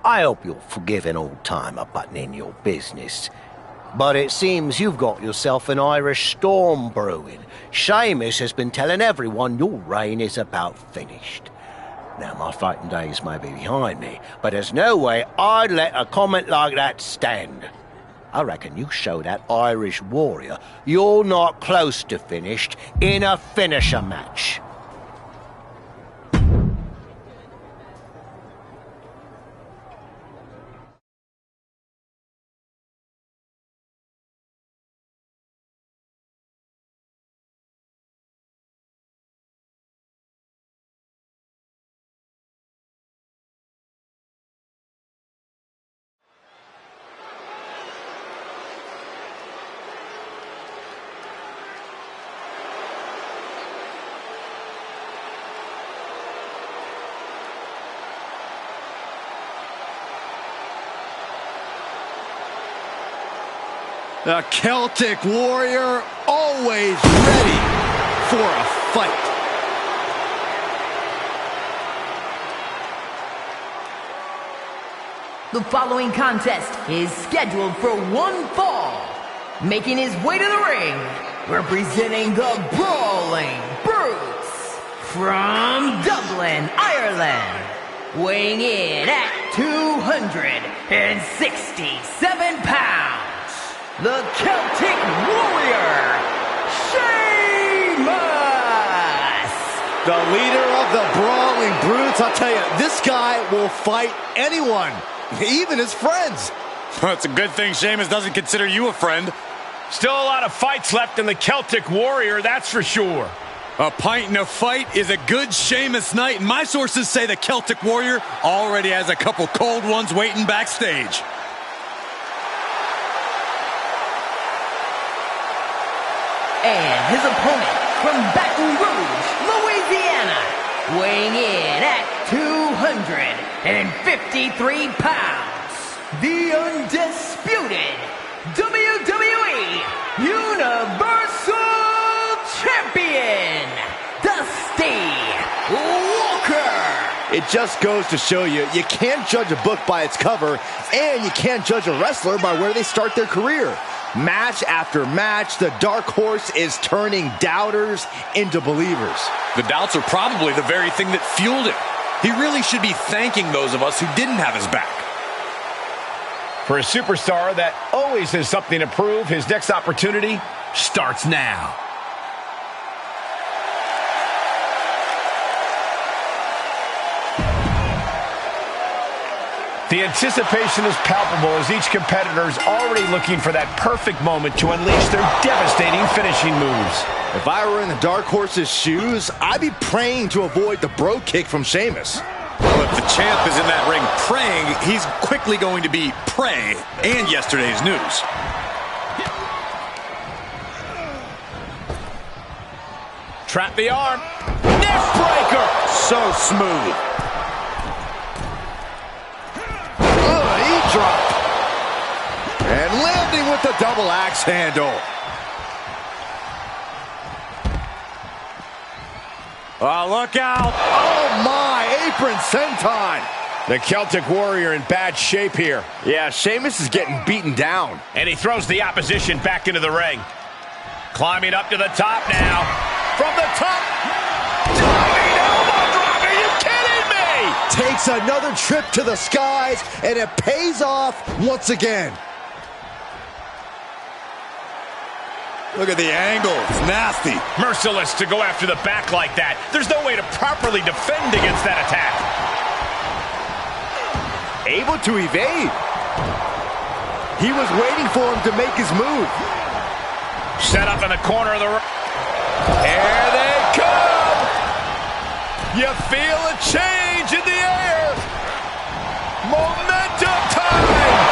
I hope you'll forgive an old-timer butting in your business. But it seems you've got yourself an Irish storm brewing. Seamus has been telling everyone your reign is about finished. Now, my fighting days may be behind me, but there's no way I'd let a comment like that stand. I reckon you show that Irish warrior you're not close to finished in a finisher match. The Celtic Warrior always ready for a fight. The following contest is scheduled for one fall. Making his way to the ring, representing the Brawling Brutes from Dublin, Ireland. Weighing in at 267 pounds, the Celtic Warrior, Sheamus! The leader of the Brawling Brutes. I'll tell you, this guy will fight anyone, even his friends. Well, it's a good thing Sheamus doesn't consider you a friend. Still a lot of fights left in the Celtic Warrior, that's for sure. A pint in a fight is a good Sheamus night, and my sources say the Celtic Warrior already has a couple cold ones waiting backstage. And his opponent from Baton Rouge, Louisiana, weighing in at 253 pounds, the undisputed WWE Universal Champion, Dusty Walker. It just goes to show you, you can't judge a book by its cover, and you can't judge a wrestler by where they start their career. Match after match, the dark horse is turning doubters into believers. The doubts are probably the very thing that fueled him. He really should be thanking those of us who didn't have his back. For a superstar that always has something to prove, his next opportunity starts now. The anticipation is palpable as each competitor is already looking for that perfect moment to unleash their devastating finishing moves. If I were in the dark horse's shoes, I'd be praying to avoid the bro kick from Sheamus. Well, if the champ is in that ring praying, he's quickly going to be prey and yesterday's news. Trap the arm. Neck breaker. So smooth. Drop. And landing with the double axe handle. Oh, look out. Oh, my. Apron senton. The Celtic Warrior in bad shape here. Yeah, Sheamus is getting beaten down. And he throws the opposition back into the ring. Climbing up to the top now. From the top. Diving elbow drop. Are you kidding me? Takes another trip to the skies, and it pays off once again. Look at the angle. It's nasty. Merciless to go after the back like that. There's no way to properly defend against that attack. Able to evade. He was waiting for him to make his move. Set up in the corner of the ring. Here they come. You feel a change in the air. Momentum time.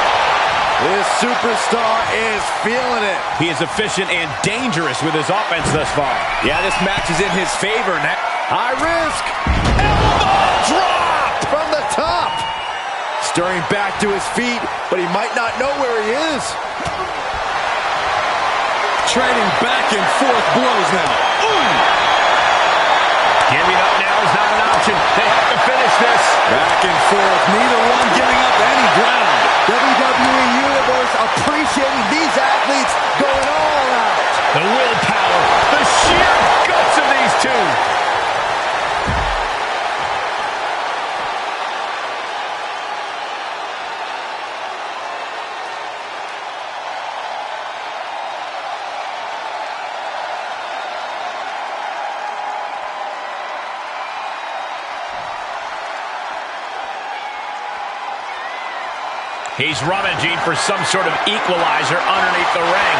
This superstar is feeling it. He is efficient and dangerous with his offense thus far. Yeah, this match is in his favor now. High risk. Elbow drop from the top. Stirring back to his feet, but he might not know where he is. Trading back and forth blows now. Ooh. Giving up now is not an option. They have to finish this. Back and forth, neither one giving up any ground. WWE Universe appreciating these athletes going all out. The willpower, the sheer guts of these two. He's rummaging for some sort of equalizer underneath the ring.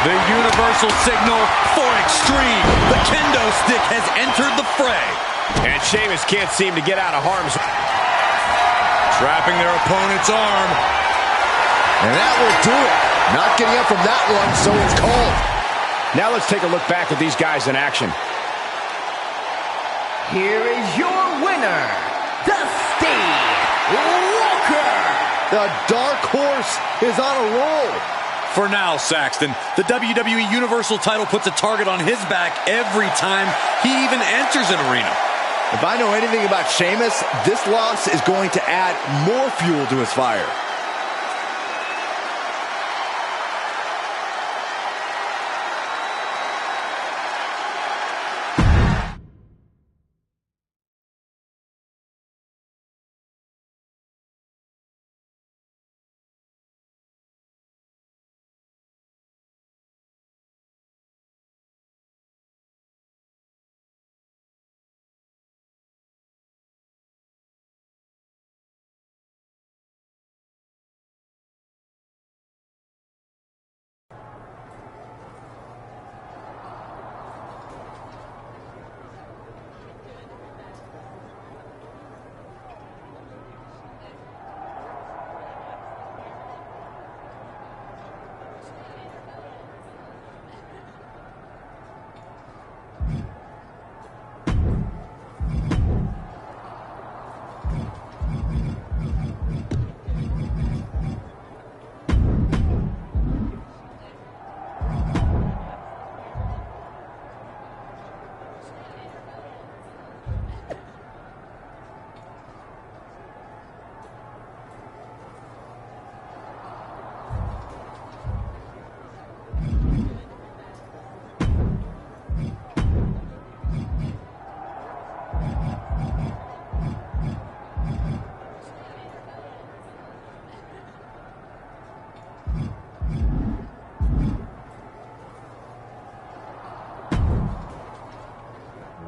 The universal signal for extreme. The kendo stick has entered the fray. And Sheamus can't seem to get out of harm's way. Trapping their opponent's arm. And that will do it. Not getting up from that one, so it's called. Now let's take a look back at these guys in action. Here is your winner, Dusty Walker. The dark horse is on a roll. For now, Saxton, the WWE Universal title puts a target on his back every time he even enters an arena. If I know anything about Sheamus, this loss is going to add more fuel to his fire.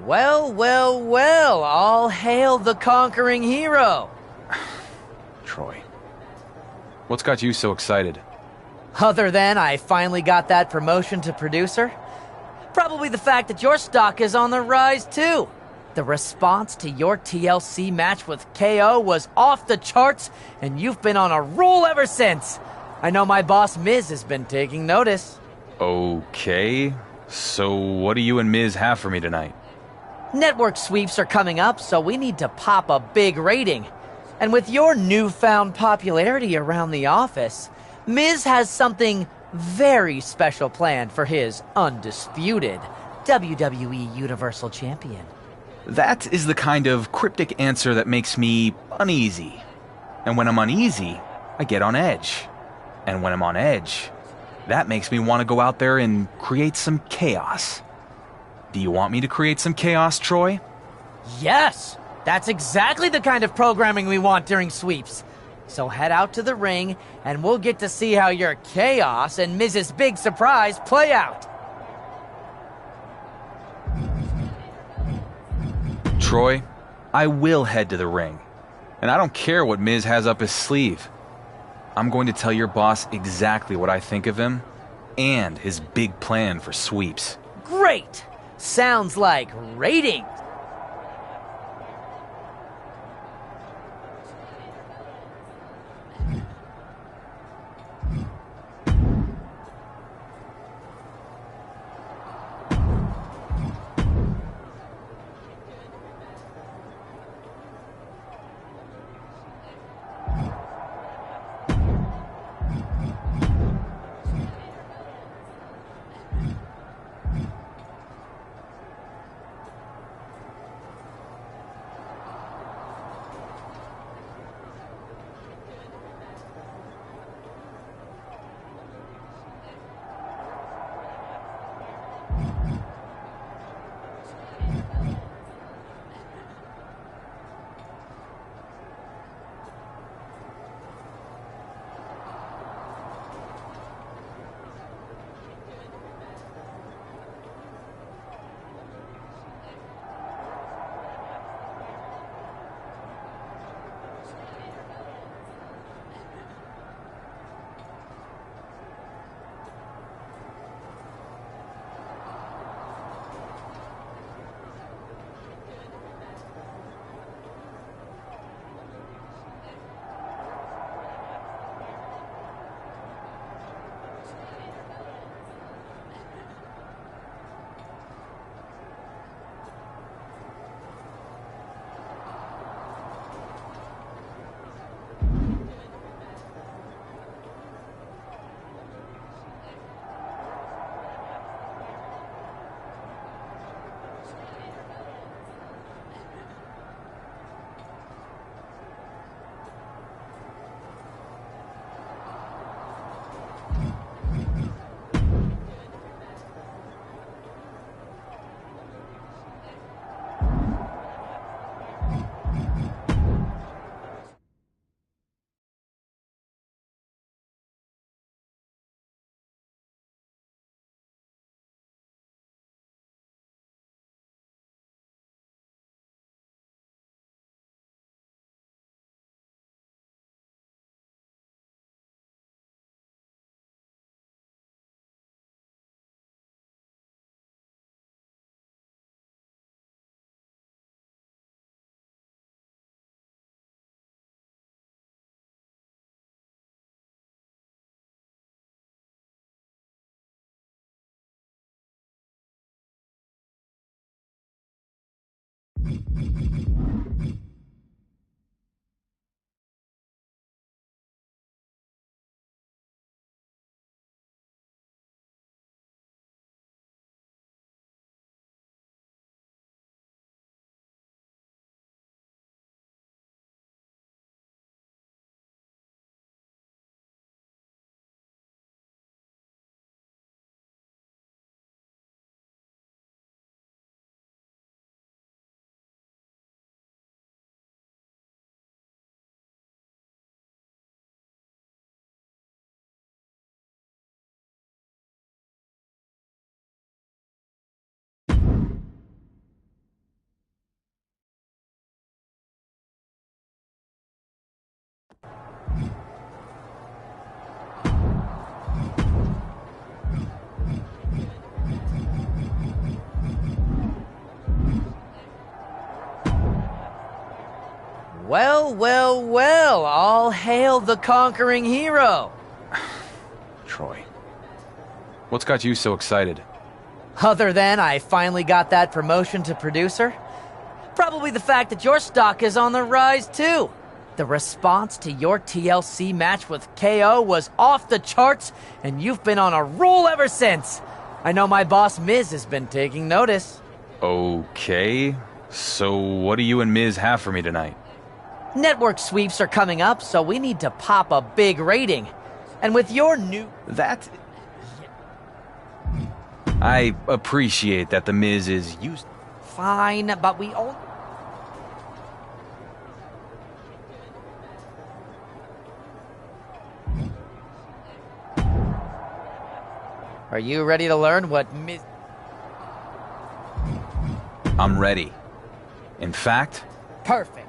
Well, well, well, all hail the conquering hero. Troy, what's got you so excited? Other than I finally got that promotion to producer, probably the fact that your stock is on the rise too. The response to your TLC match with KO was off the charts, and you've been on a roll ever since. I know my boss Miz has been taking notice. Okay, so what do you and Miz have for me tonight? Network sweeps are coming up, so we need to pop a big rating. And with your newfound popularity around the office, Miz has something very special planned for his undisputed WWE Universal Champion. That is the kind of cryptic answer that makes me uneasy. And when I'm uneasy, I get on edge. And when I'm on edge, that makes me want to go out there and create some chaos. Do you want me to create some chaos, Troy? Yes! That's exactly the kind of programming we want during sweeps. So head out to the ring, and we'll get to see how your chaos and Miz's big surprise play out. Troy, I will head to the ring. And I don't care what Miz has up his sleeve. I'm going to tell your boss exactly what I think of him and his big plan for sweeps. Great! Sounds like ratings. Well, well, well, all hail the conquering hero. Troy, what's got you so excited? Other than I finally got that promotion to producer, probably the fact that your stock is on the rise too. The response to your TLC match with KO was off the charts, and you've been on a roll ever since. I know my boss Miz has been taking notice. Okay, so what do you and Miz have for me tonight? Network sweeps are coming up, so we need to pop a big rating. And with your new... I appreciate that the Miz is used... Fine, but we all... Are you ready to learn what Miz... I'm ready. In fact... Perfect.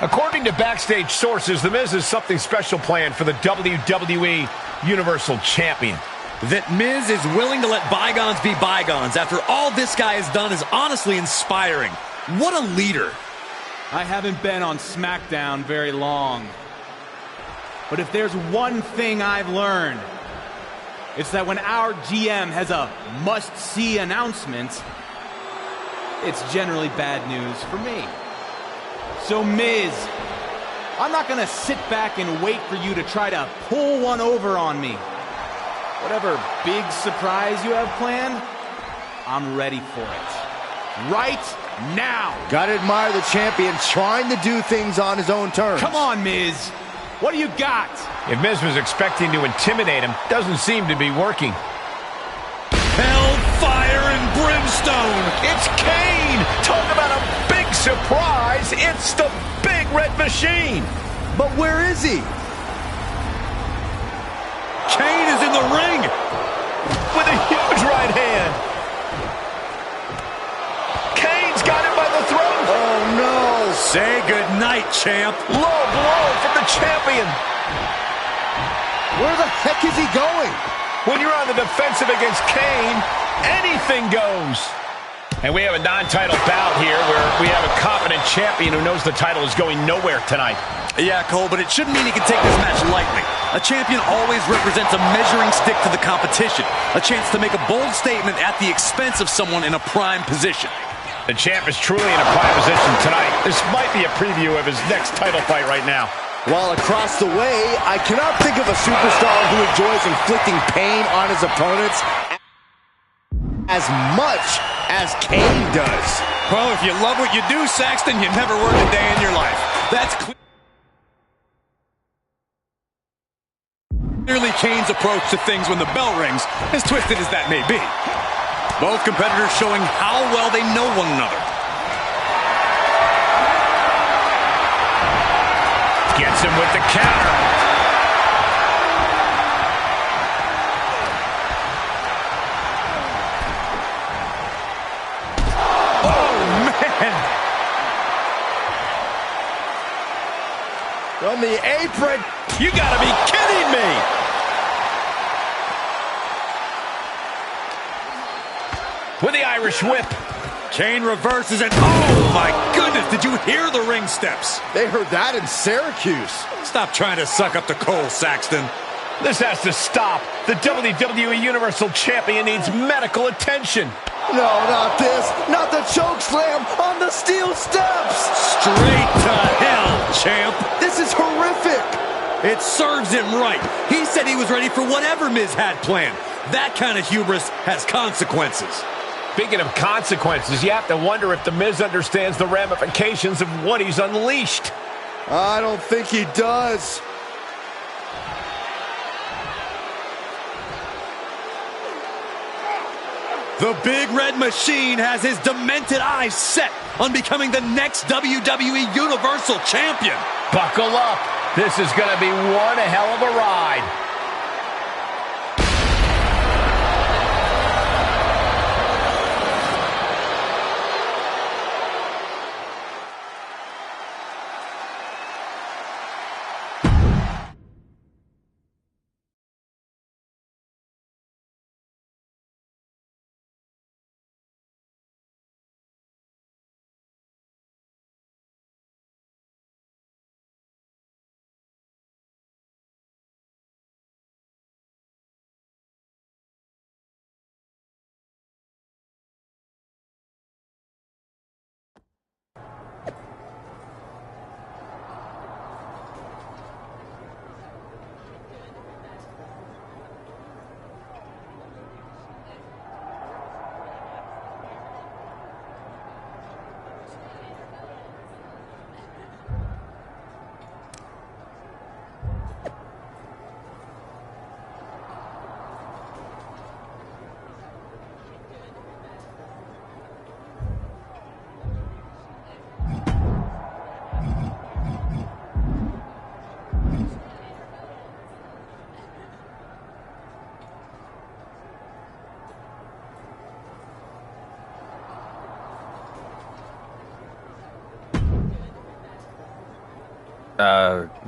According to backstage sources, The Miz has something special planned for the WWE Universal Champion. That Miz is willing to let bygones be bygones after all this guy has done is honestly inspiring. What a leader. I haven't been on SmackDown very long. But if there's one thing I've learned, it's that when our GM has a must-see announcement, it's generally bad news for me. So, Miz, I'm not gonna sit back and wait for you to try to pull one over on me. Whatever big surprise you have planned, I'm ready for it. Right now. Gotta admire the champion trying to do things on his own terms. Come on, Miz. What do you got? If Miz was expecting to intimidate him, doesn't seem to be working. Hellfire and brimstone. It's Kane. Talk about a big surprise. It's the Big Red Machine. But where is he? Kane is in the ring with a huge right hand. Kane's got him by the throat. Oh, no. Say goodnight, champ. Low blow from the champion. Where the heck is he going? When you're on the defensive against Kane, anything goes. And we have a non-title bout here where we have a confident champion who knows the title is going nowhere tonight. Yeah, Cole, but it shouldn't mean he can take this match lightly. A champion always represents a measuring stick to the competition. A chance to make a bold statement at the expense of someone in a prime position. The champ is truly in a prime position tonight. This might be a preview of his next title fight right now. While across the way, I cannot think of a superstar who enjoys inflicting pain on his opponents as much as Kane does. Well, if you love what you do, Saxton, you never work a day in your life. That's clearly Kane's approach to things when the bell rings, as twisted as that may be. Both competitors showing how well they know one another. Gets him with the counter. From the apron. You gotta be kidding me! With the Irish whip. Kane reverses and oh my goodness, did you hear the ring steps? They heard that in Syracuse. Stop trying to suck up to Cole, Saxton. This has to stop. The WWE Universal Champion needs medical attention. No, not this. Not the choke slam on the steel steps. Straight to hell, champ. This is horrific. It serves him right. He said he was ready for whatever Miz had planned. That kind of hubris has consequences. Speaking of consequences, you have to wonder if The Miz understands the ramifications of what he's unleashed. I don't think he does. The Big Red Machine has his demented eyes set on becoming the next WWE Universal Champion. Buckle up. This is going to be one hell of a ride.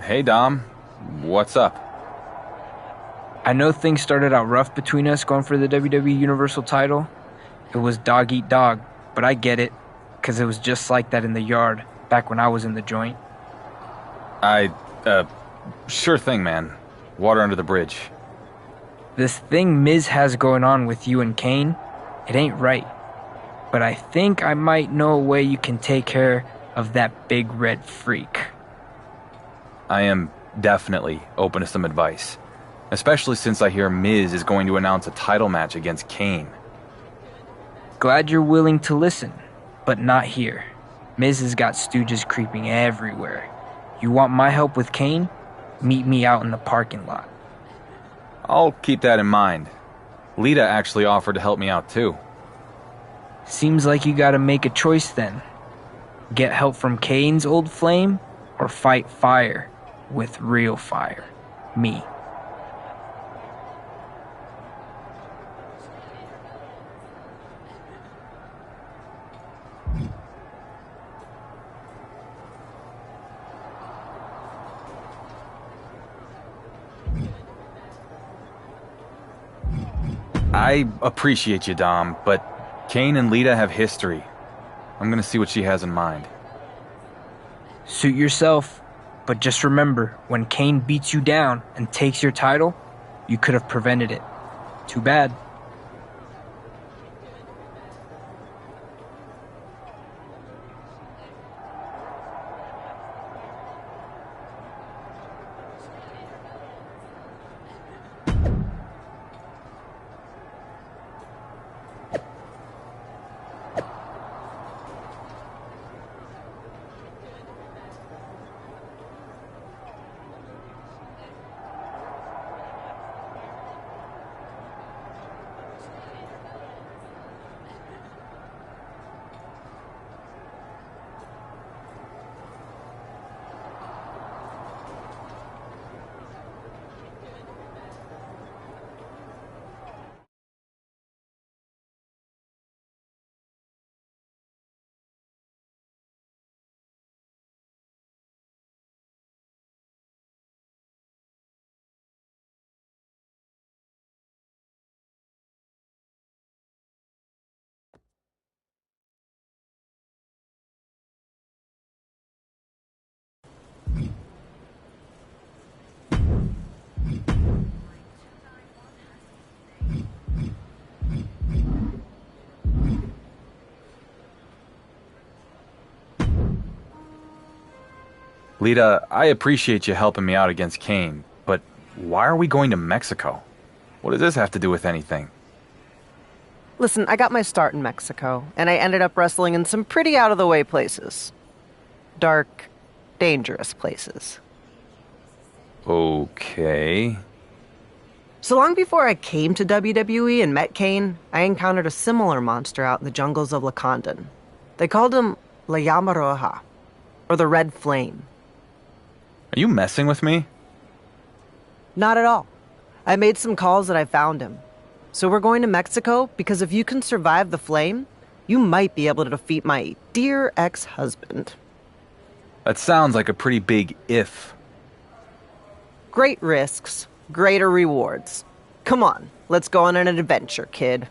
Hey Dom, what's up? I know things started out rough between us going for the WWE Universal title. It was dog eat dog, but I get it, because it was just like that in the yard, back when I was in the joint. Sure thing, man. Water under the bridge. This thing Miz has going on with you and Kane, it ain't right. But I think I might know a way you can take care of that big red freak. I am definitely open to some advice, especially since I hear Miz is going to announce a title match against Kane. Glad you're willing to listen, but not here. Miz has got stooges creeping everywhere. You want my help with Kane? Meet me out in the parking lot. I'll keep that in mind. Lita actually offered to help me out too. Seems like you gotta make a choice then. Get help from Kane's old flame, or fight fire with real fire. Me. I appreciate you, Dom, but Kane and Lita have history. I'm gonna see what she has in mind. Suit yourself, but just remember, when Kane beats you down and takes your title, you could have prevented it. Too bad. Lita, I appreciate you helping me out against Kane, but why are we going to Mexico? What does this have to do with anything? Listen, I got my start in Mexico, and I ended up wrestling in some pretty out-of-the-way places. Dark, dangerous places. Okay. So long before I came to WWE and met Kane, I encountered a similar monster out in the jungles of Lakandan. They called him La Llama Roja, or the Red Flame. Are you messing with me? Not at all. I made some calls that I found him. So we're going to Mexico because if you can survive the flame, you might be able to defeat my dear ex-husband. That sounds like a pretty big if. Great risks, greater rewards. Come on, let's go on an adventure, kid.